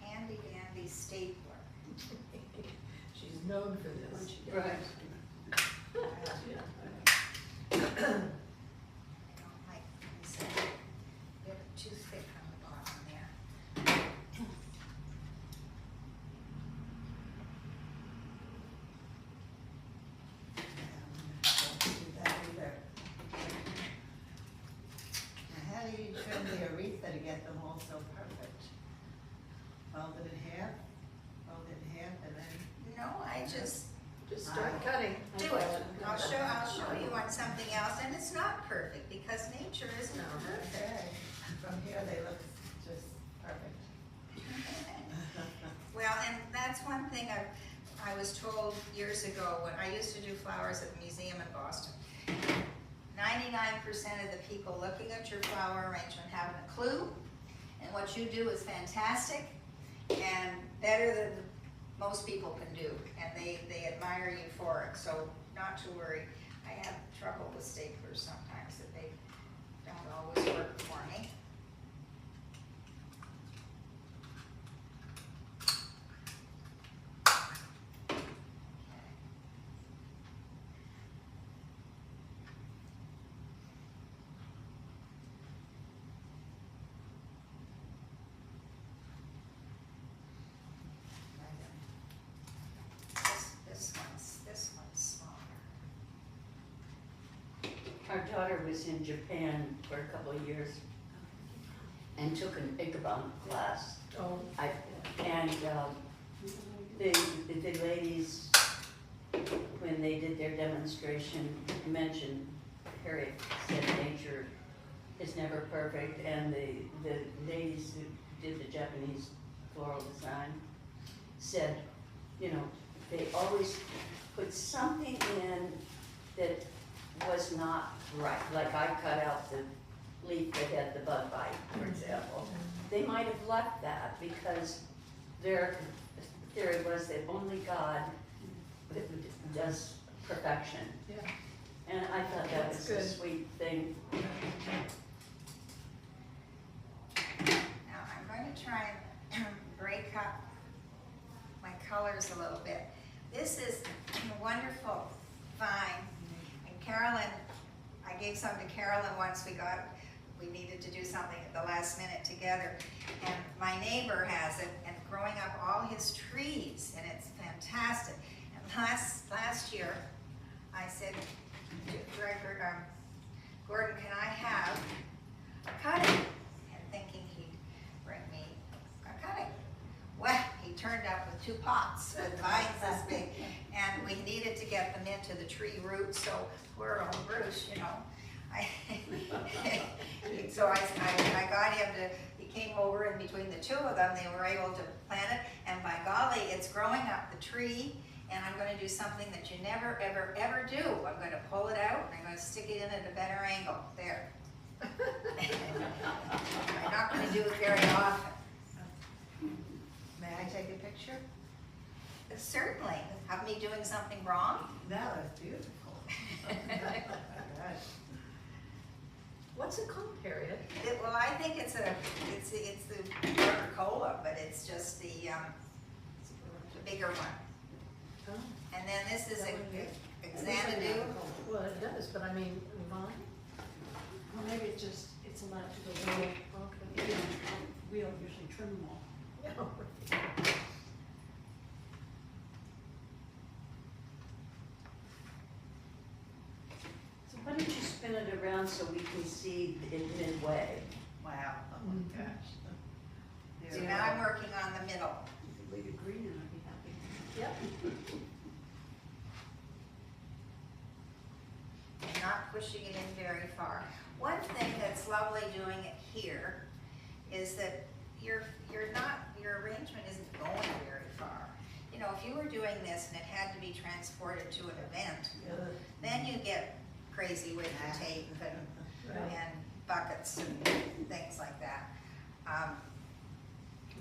Handy dandy stapler.
She's known for this.
Right.
I don't like this bit too thick on the bottom there.
Don't do that either. Now, how do you trim the Aretha to get them all so perfect? Fold it in half, and then.
No, I just
Start cutting.
do it. I'll show you on something else, and it's not perfect because nature isn't perfect.
Okay. From here, they look just perfect.
Well, and that's one thing I was told years ago when I used to do flowers at the museum in Boston. 99% of the people looking at your flower arrangement haven't a clue, and what you do is fantastic and better than most people can do, and they admire you for it, so not to worry. I have trouble with staplers sometimes, that they don't always work for me. This one's smaller.
Our daughter was in Japan for a couple of years and took an Ichabod class.
Oh,
And the ladies, when they did their demonstration, mentioned, Harriet said nature is never perfect, and the ladies who did the Japanese floral design said, you know, they always put something in that was not right. Like I cut out the leaf that had the bug bite, for example. They might have left that because their theory was that only God does perfection.
yeah.
And I thought that was
That's
a
good.
sweet thing.
Now, I'm going to try and break up my colors a little bit. This is a wonderful vine, and Carolyn, I gave some to Carolyn once we needed to do something at the last minute together, and my neighbor has it, and growing up all his trees, and it's fantastic. And last year, I said to Gordon, can I have a cutting? And thinking he'd bring me a cutting. Well, he turned up with 2 pots with vines this big, and we needed to get them into the tree roots, so poor old Bruce, you know. So I got him to, he came over, and between the 2 of them, they were able to plant it, and by golly, it's growing up the tree, and I'm going to do something that you never, ever, ever do. I'm going to pull it out, and I'm going to stick it in at a better angle. There. I'm not going to do it very often.
May I take a picture?
Certainly. Have me doing something wrong?
That was beautiful. Yes.
What's it called, Harriet?
Well, I think it's the Coca-Cola, but it's just the bigger one.
Oh,
And then this is
That would be-
Xanadu.
well, it does, but I mean, vine?
Well, maybe it's just, it's allowed to go low.
Okay.
We don't usually trim them all.
Yeah.
So why don't you spin it around so we can see it midway?
Wow, oh my gosh.
So now I'm working on the middle.
You could leave it green and I'd be happy.
Yep.
And not pushing it in very far. One thing that's lovely doing it here is that your arrangement isn't going very far. You know, if you were doing this and it had to be transported to an event, then you get crazy with the tape and buckets and things like that.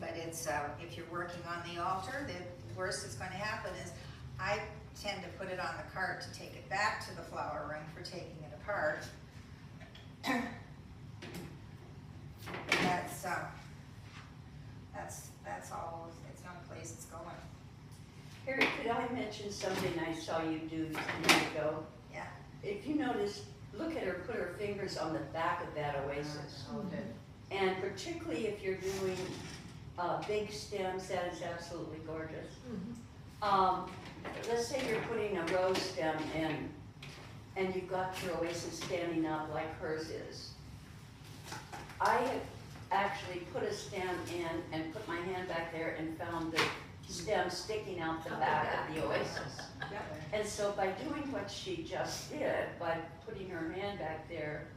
But it's, if you're working on the altar, the worst that's going to happen is I tend to put it on the cart to take it back to the flower room for taking it apart. That's all, it's the only place it's going.
Harriet, could I mention something I saw you do a minute ago?
Yeah.
If you notice, look at her, put her fingers on the back of that oasis.
Okay.
And particularly if you're doing big stems, that is absolutely gorgeous. Let's say you're putting a rose stem in, and you've got your oasis standing up like hers is. I have actually put a stem in and put my hand back there and found the stem sticking out the back of the oasis. And so by doing what she just did, by putting her hand back there,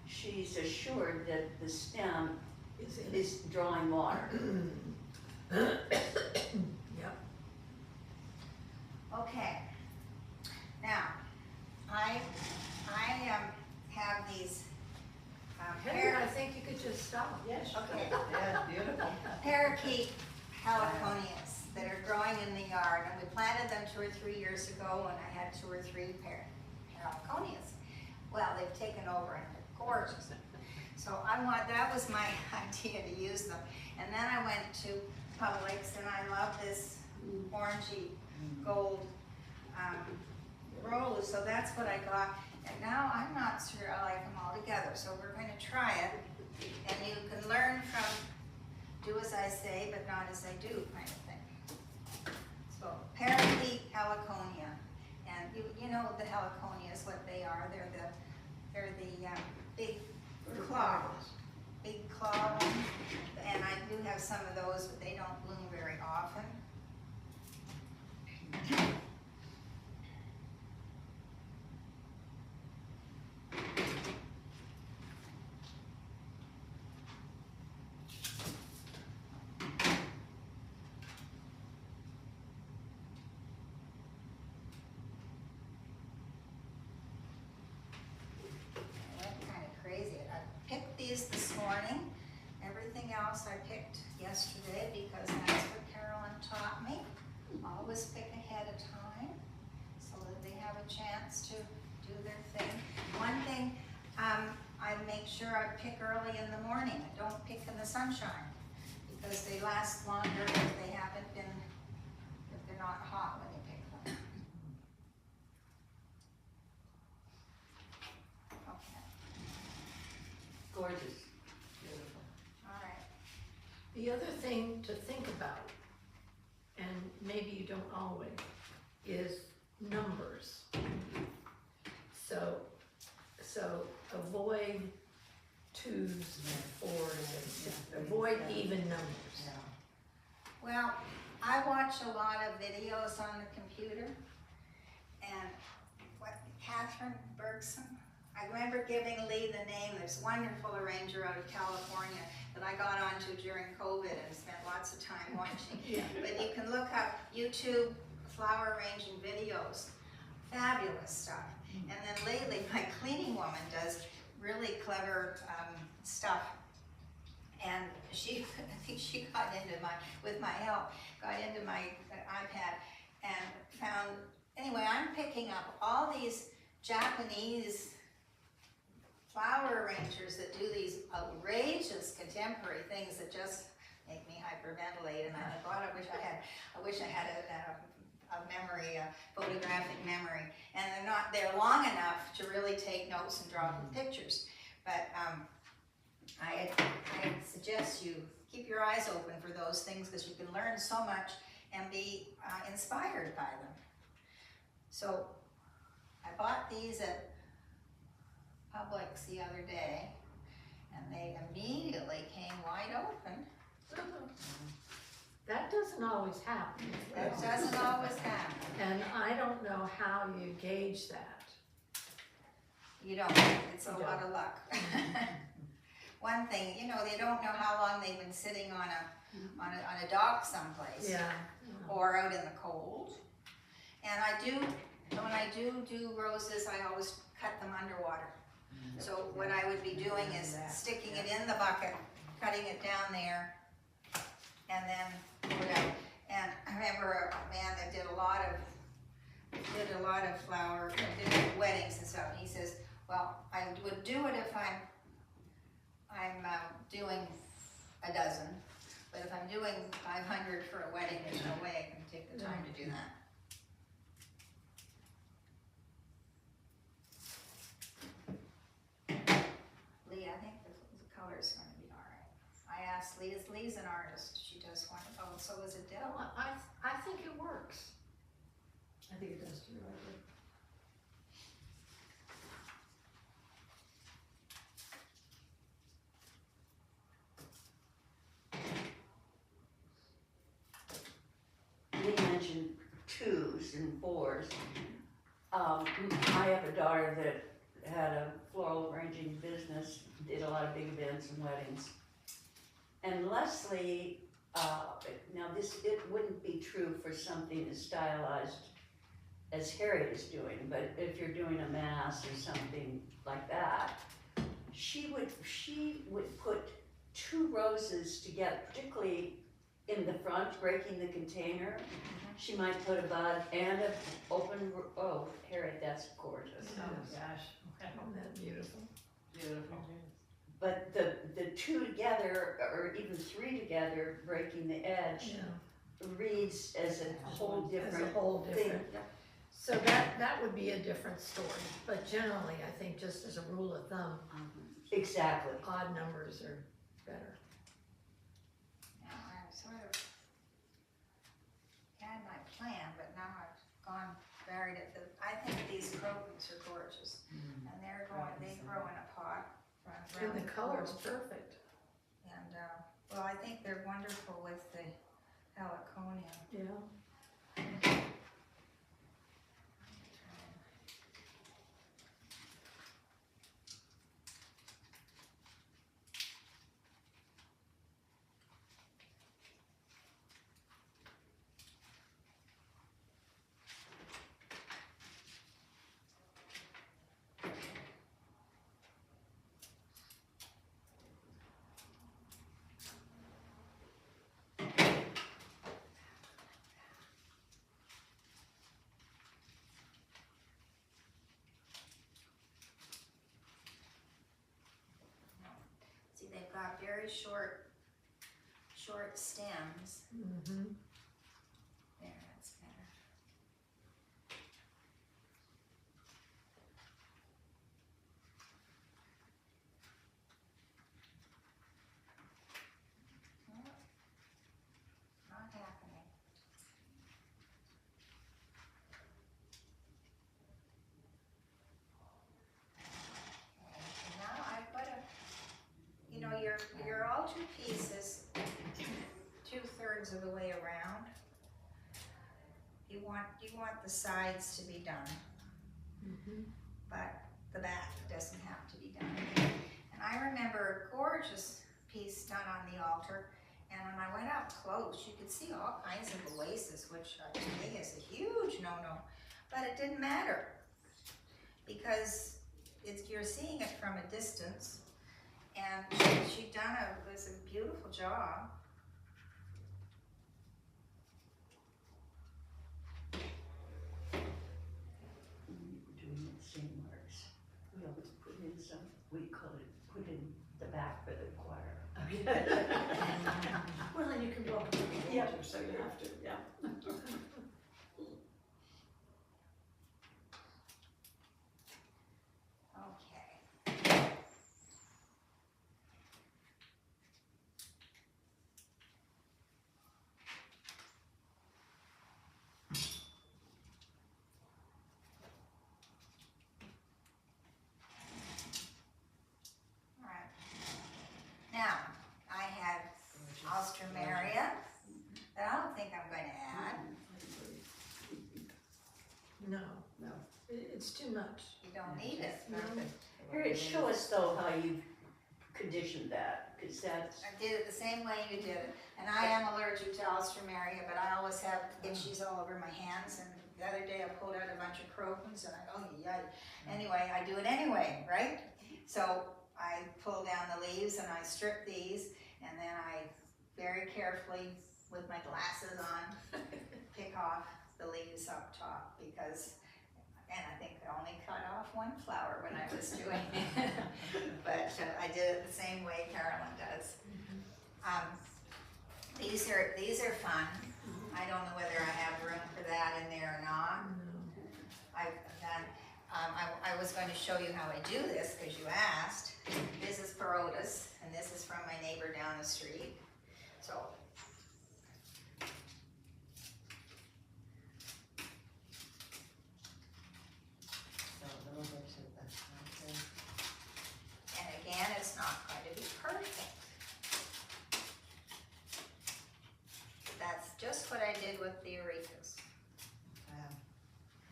she's assured that the stem is drawing water.
Yep.
Okay. Now, I have these
Harriet, I think you could just stop.
Yes.
okay,
Yeah, beautiful.
parakeet heliconias that are growing in the yard, and we planted them 2 or 3 years ago, and I had 2 or 3 heliconias. Well, they've taken over and they're gorgeous. So that was my idea to use them. And then I went to Publix, and I love this orangey gold rose, so that's what I got. And now I'm not sure I like them all together, so we're going to try it. And you can learn from do as I say, but not as I do kind of thing. So parakeet heliconia, and you know the heliconias, what they are. They're the big claws. big claw one, and I do have some of those, but they don't bloom very often. This morning. Everything else I picked yesterday because that's what Carolyn taught me. Always pick ahead of time so that they have a chance to do their thing. One thing, I make sure I pick early in the morning. I don't pick in the sunshine because they last longer if they haven't been, if they're not hot when you pick them. Okay.
Gorgeous.
The other thing to think about, and maybe you don't always, is numbers. So avoid 2s and 4s, and avoid even numbers.
Well, I watch a lot of videos on the computer, and Catherine Bergson, I remember giving Lee the name, there's a wonderful arranger out of California that I got onto during COVID and spent lots of time watching.
Yeah.
But you can look up YouTube flower arranging videos, fabulous stuff. And then lately, my cleaning woman does really clever stuff. And she, I think she got into with my help, got into my iPad and found, anyway, I'm picking up all these Japanese flower arrangers that do these outrageous contemporary things that just make me hyperventilate. And I thought, I wish I had a memory, a photographic memory. And they're long enough to really take notes and draw pictures. But I suggest you keep your eyes open for those things because you can learn so much and be inspired by them. So I bought these at Publix the other day, and they immediately came wide open.
That doesn't always happen.
That doesn't always happen.
And I don't know how you gauge that.
You don't, it's a lot of luck. One thing, you know, they don't know how long they've been sitting on a dock someplace.
Yeah.
Or out in the cold. And when I do roses, I always cut them underwater. So what I would be doing is sticking it in the bucket, cutting it down there, and then put it out. And I remember a man that did a lot of flower, did weddings and stuff. And he says, well, I would do it if I'm doing a dozen, but if I'm doing 500 for a wedding, there's no way I can take the time to do that. Lee, I think the color's going to be all right. I asked Lee's an artist. She does one. Oh, so is Adele.
Well, I think it works. I think it does too,
Lee mentioned 2s and 4s. I have a daughter that had a floral arranging business, did a lot of big events and weddings. And Leslie, now it wouldn't be true for something as stylized as Harriet is doing, but if you're doing a mass or something like that, she would put 2 roses together, particularly in the front, breaking the container. She might put a bud and an open, oh, Harriet, that's gorgeous.
Oh gosh, isn't that beautiful?
Beautiful.
But the 2 together, or even 3 together, breaking the edge,
Yeah.
reads as a whole different
As a whole
thing.
different. So that would be a different story, but generally, I think just as a rule of thumb,
Exactly.
odd numbers are better.
Now I've sort of had my plan, but now I've varied it. I think these crotons are gorgeous, and they grow in a pot.
And the color's perfect.
Well, I think they're wonderful with the heliconia.
Yeah.
See, they've got very short stems.
Mm-hmm.
There, that's better. Well, not happening. Okay, and now I've got a, you know, your altar piece is 2/3 of the way around. You want the sides to be done,
Mm-hmm.
but the back doesn't have to be done. And I remember a gorgeous piece done on the altar, and when I went up close, you could see all kinds of oasis, which to me is a huge no-no. But it didn't matter, because you're seeing it from a distance, and she was a beautiful job.
Doing the same marks. We always put in some, we call it, put in the back for the choir.
Well, then you can go up to the
Yeah.
altar, so you have to, yeah.
Okay. All right. Now, I have Austrameria that I don't think I'm going to add.
No, it's too much.
You don't need it.
Harriet, show us though how you conditioned that, because that's,
I did it the same way you did it. And I am allergic to Austrameria, but I always have itchies all over my hands. And the other day I pulled out a bunch of crotons and I go, oh, yikes. Anyway, I do it anyway, right? So I pull down the leaves and I strip these, and then I very carefully, with my glasses on, pick off the leaves up top, because, and I think I only cut off one flower when I was doing it. But I did it the same way Carolyn does. These are fun. I don't know whether I have room for that in there or not. I've done, I was going to show you how I do this because you asked. This is Parotas, and this is from my neighbor down the street. So. And again, it's not going to be perfect. That's just what I did with the Eureka's.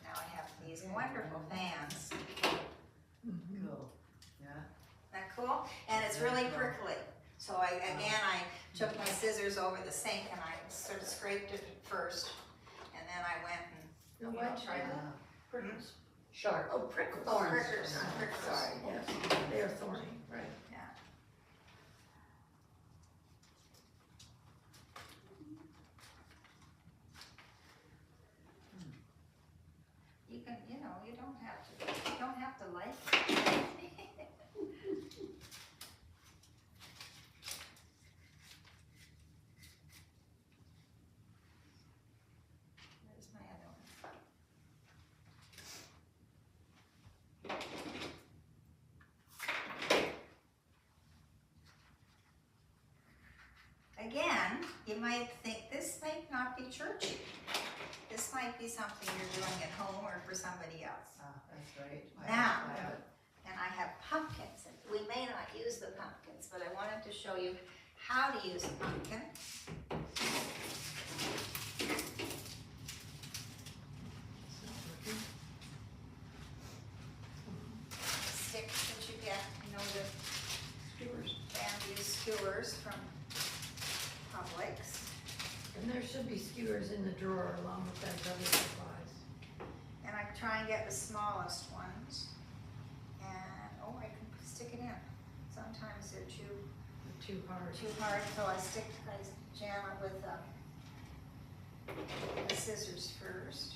Now I have these wonderful fans.
Cool. Yeah.
Isn't that cool? And it's really prickly. So I took my scissors over the sink and I sort of scraped it first. And then I went and,
No, I tried that.
prickles, sharp.
Oh, prickles.
prickers.
Sorry, yes, they are thorny, right.
Yeah. You can, you don't have to like it. There's my other one. Again, you might think this might not be churchy. This might be something you're doing at home or for somebody else.
That's right.
Now, and I have pumpkins. We may not use the pumpkins, but I wanted to show you how to use a pumpkin. Sticks that you get, you know, the
Skewers.
bamboo skewers from Publix.
And there should be skewers in the drawer along with those other supplies.
And I try and get the smallest ones. And, oh, I can stick it in. Sometimes they're
Too hard.
so I jam it with the scissors first.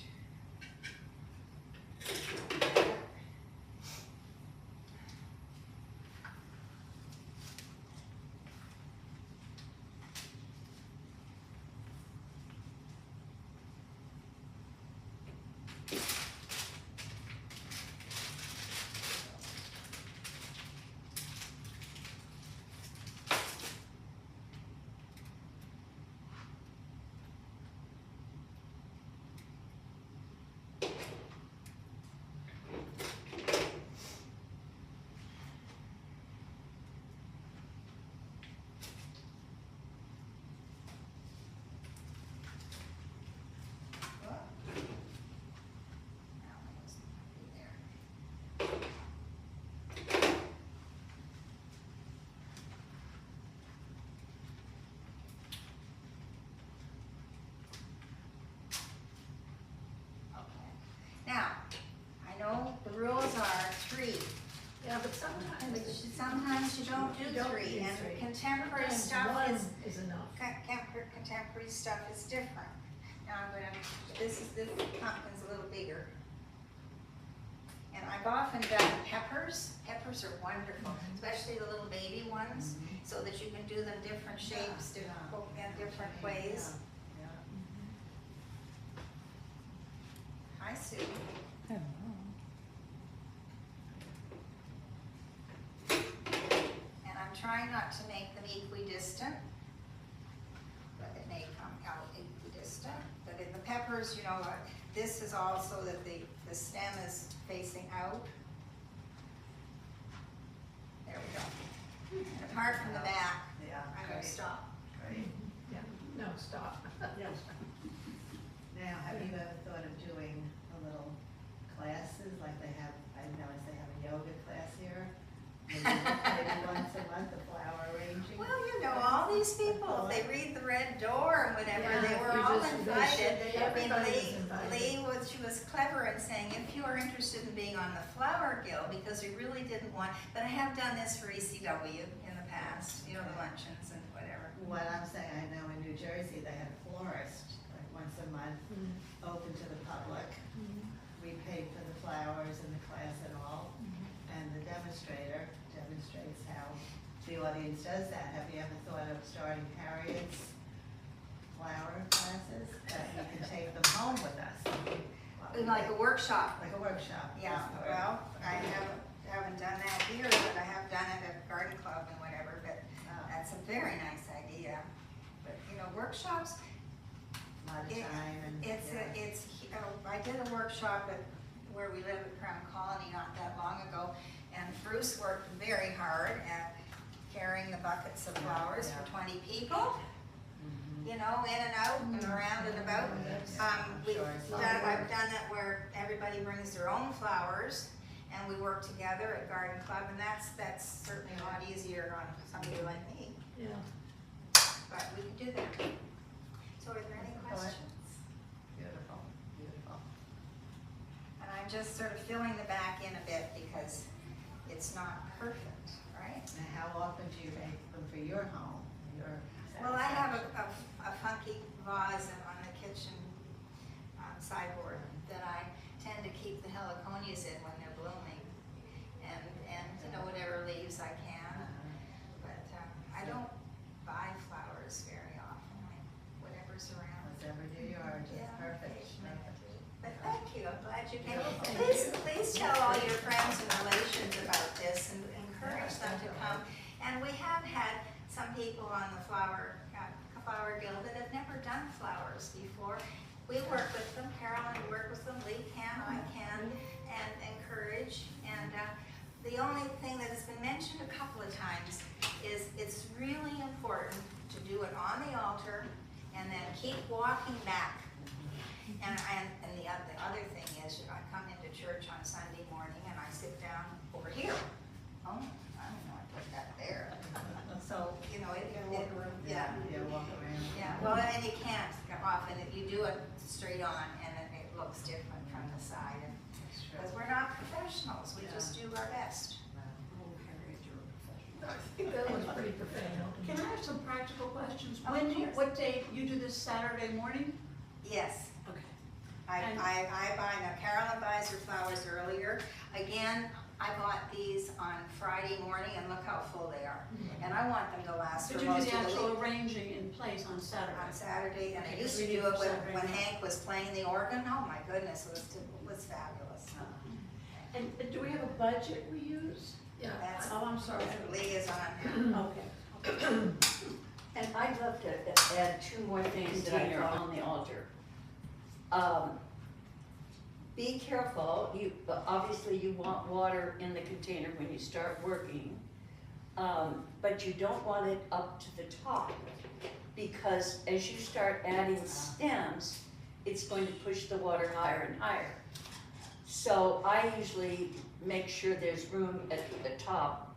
Now, I know the rules are 3,
Yeah, but sometimes.
sometimes you don't do
You don't
3,
do
and
3.
contemporary
Sometimes
stuff
one
is,
is enough.
contemporary stuff is different. Now I'm gonna, this pumpkin's a little bigger. And I've often done peppers. Peppers are wonderful, especially the little baby ones, so that you can do them different shapes, and different ways. Hi, Sue. And I'm trying not to make them equidistant, but it may come out equidistant. But in the peppers, you know, this is also that the stem is facing out. There we go. And apart from the back,
Yeah,
I'm gonna stop.
great.
Yeah, no, stop.
Yes.
Now, have you ever thought of doing a little classes, like they have, I noticed they have a yoga class here? Maybe once a month, a flower arranging?
Well, you know, all these people, if they read the Red Door and whatever,
Yeah,
they were
you
all
just- they
invited.
should-
I mean,
everybody was invited.
She was clever in saying, if you are interested in being on the Flower Guild, because we really didn't want, but I have done this for ECW in the past, you know, the luncheons and whatever.
What I'm saying, I know in New Jersey, they have a florist, like once a month, open to the public. We paid for the flowers and the class and all, and the demonstrator demonstrates how the audience does that. Have you ever thought of starting Harriet's flower classes, that you can take them home with us?
Like a workshop.
Like a workshop.
Yeah, well, I haven't done that here, but I have done it at Garden Club and whatever, but that's a very nice idea. But, you know, workshops,
A lot of time and.
I did a workshop where we live at Crown Colony not that long ago, and Bruce worked very hard at carrying the buckets of flowers for 20 people. You know, in and out and around and about. I've done it where everybody brings their own flowers, and we work together at Garden Club, and that's certainly a lot easier on somebody like me,
Yeah.
but we can do that. So are there any questions?
Beautiful, beautiful.
And I'm just sort of filling the back in a bit because it's not perfect, right?
Now, how often do you make them for your home, your?
Well, I have a funky vase on the kitchen sideboard that I tend to keep the heliconias in when they're blooming, and you know, whatever leaves I can. But I don't buy flowers very often. Whatever's around.
Whatever you are, just
Yeah,
perfect.
occasionally I do. But thank you. I'm glad you came. Please tell all your friends and relations about this and encourage them to come. And we have had some people on the Flower Guild that have never done flowers before. We work with them, Carolyn work with them, Lee can, I can, and encourage. And the only thing that has been mentioned a couple of times is it's really important do it on the altar and then keep walking back. And the other thing is, I come into church on Sunday morning and I sit down over here. Oh, I don't know, I put that there. So, you know, yeah.
Yeah, walk around.
Yeah, well, and you can't often, you do it straight on and it looks different from the side.
That's true.
Because we're not professionals, we just do our best.
Oh, Harriet, you're a professional.
I think that was pretty professional.
Can I have some practical questions?
Of
When do you,
course.
what day, you do this Saturday morning?
Yes,
Okay.
I buy, now Carolyn buys her flowers earlier. Again, I bought these on Friday morning and look how full they are. And I want them to last
But
for
you do
most
the
of the
actual
week.
arranging in place on Saturday?
On Saturday, and I
Okay,
used to
we
do
do
it
Saturday
when
night.
Hank was playing the organ. Oh my goodness, it was fabulous.
And do we have a budget we use?
Yeah.
That's,
Oh, I'm sorry.
Lee is on now.
Okay.
And I'd love to add two more things that I
Container
thought on the altar. Be careful, obviously you want water in the container when you start working, but you don't want it up to the top. Because as you start adding stems, it's going to push the water higher and higher. So I usually make sure there's room at the top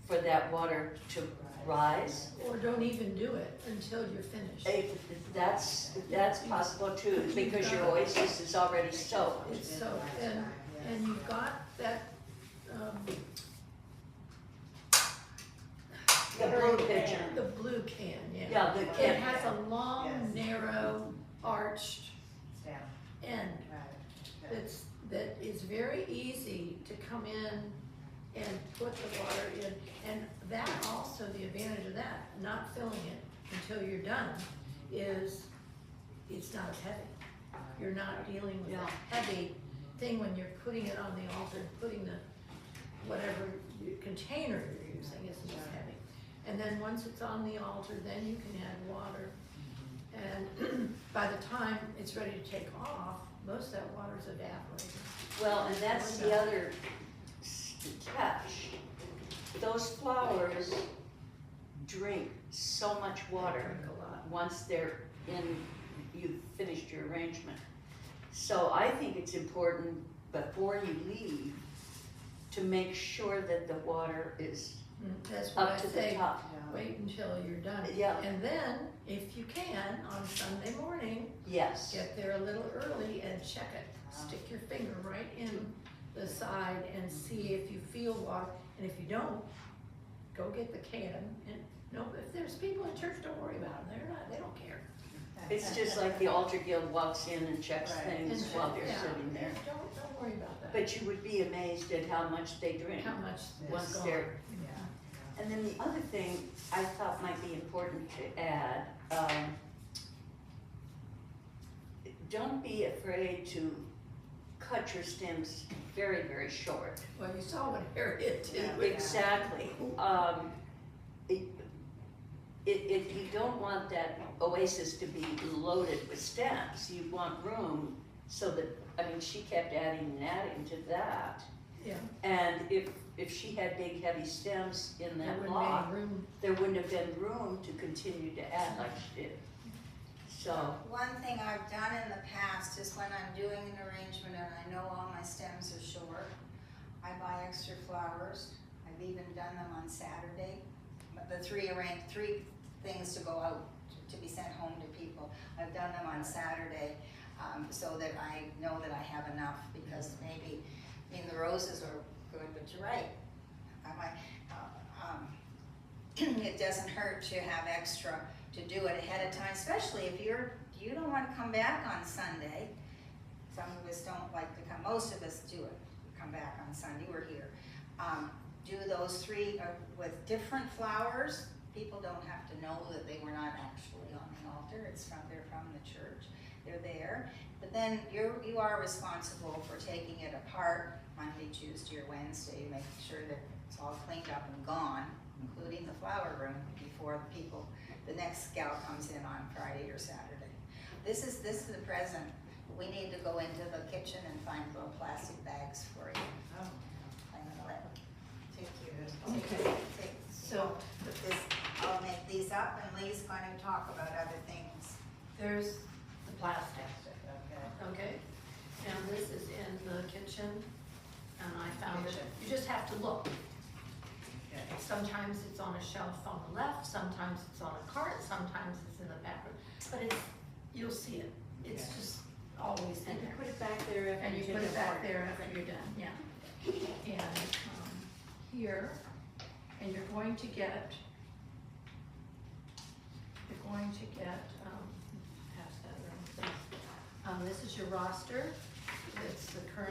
for that water to rise.
Or don't even do it until you're finished.
That's possible too, because your oasis is already soaked.
It's so, and you've got that,
The blue pitcher.
the blue can, yeah.
Yeah, the
It
can.
has a long,
Yes.
narrow, arched
Down,
end
right.
that is very easy to come in and put the water in. And that also, the advantage of that, not filling it until you're done, is it's not as heavy. You're not dealing with
Yeah.
a heavy thing when you're putting it on the altar, putting the, whatever container you're using isn't as heavy. And then once it's on the altar, then you can add water. And by the time it's ready to take off, most of that water's evaporated.
Well, and that's the other catch. Those flowers drink so much water
Drink a lot.
once they're in, you've finished your arrangement. So I think it's important before you leave to make sure that the water is
That's what I
up to the
say,
top.
wait until you're done.
Yeah.
And then, if you can, on Sunday morning,
Yes.
get there a little early and check it. Stick your finger right in the side and see if you feel water. And if you don't, go get the can. And no, if there's people in church, don't worry about them. They don't care.
It's just like the altar guild walks in and checks
Right.
things
And
while they're
yeah,
sitting there.
Don't worry about that.
But you would be amazed at how much they drink.
How much
Once
is gone.
they're-
Yeah.
And then the other thing I thought might be important to add, don't be afraid to cut your stems very, very short.
Well, you saw what Harriet did
Yeah.
with
Exactly. You don't want that oasis to be loaded with stems. You want room so that, I mean, she kept adding and adding to that.
Yeah.
And if she had big heavy stems in
There
that
wouldn't
block,
be any room.
there wouldn't have been room to continue to add like she did. So,
One thing I've done in the past is when I'm doing an arrangement and I know all my stems are short, I buy extra flowers. I've even done them on Saturday. But the three things to go out to be sent home to people. I've done them on Saturday, so that I know that I have enough, because maybe, I mean, the roses are good, but you're right. It doesn't hurt to have extra, to do it ahead of time, especially if you don't want to come back on Sunday. Some of us don't like to come, most of us do it, come back on Sunday, we're here. Do those three with different flowers. People don't have to know that they were not actually on the altar. They're from the church. They're there. But then you are responsible for taking it apart Monday, Tuesday, or Wednesday, making sure that it's all cleaned up and gone, including the flower room, before the next gal comes in on Friday or Saturday. This is the present. We need to go into the kitchen and find little plastic bags for you.
Oh,
Take you.
Okay.
Take,
So,
I'll make these up. up and Lee's going to talk about other things.
There's the plastic,
Okay.
okay? And this is in the kitchen, and I found it,
Kitchen.
you just have to look.
Okay.
Sometimes it's on a shelf on the left, sometimes it's on a cart, sometimes it's in the back room, but it's, you'll see it. It's
Okay.
just always in
And you
there.
put it back there after
And you
take
put it back
apart.
there after you're done, yeah. And, here, and you're going to get, pass that around, please. This is your roster, it's the current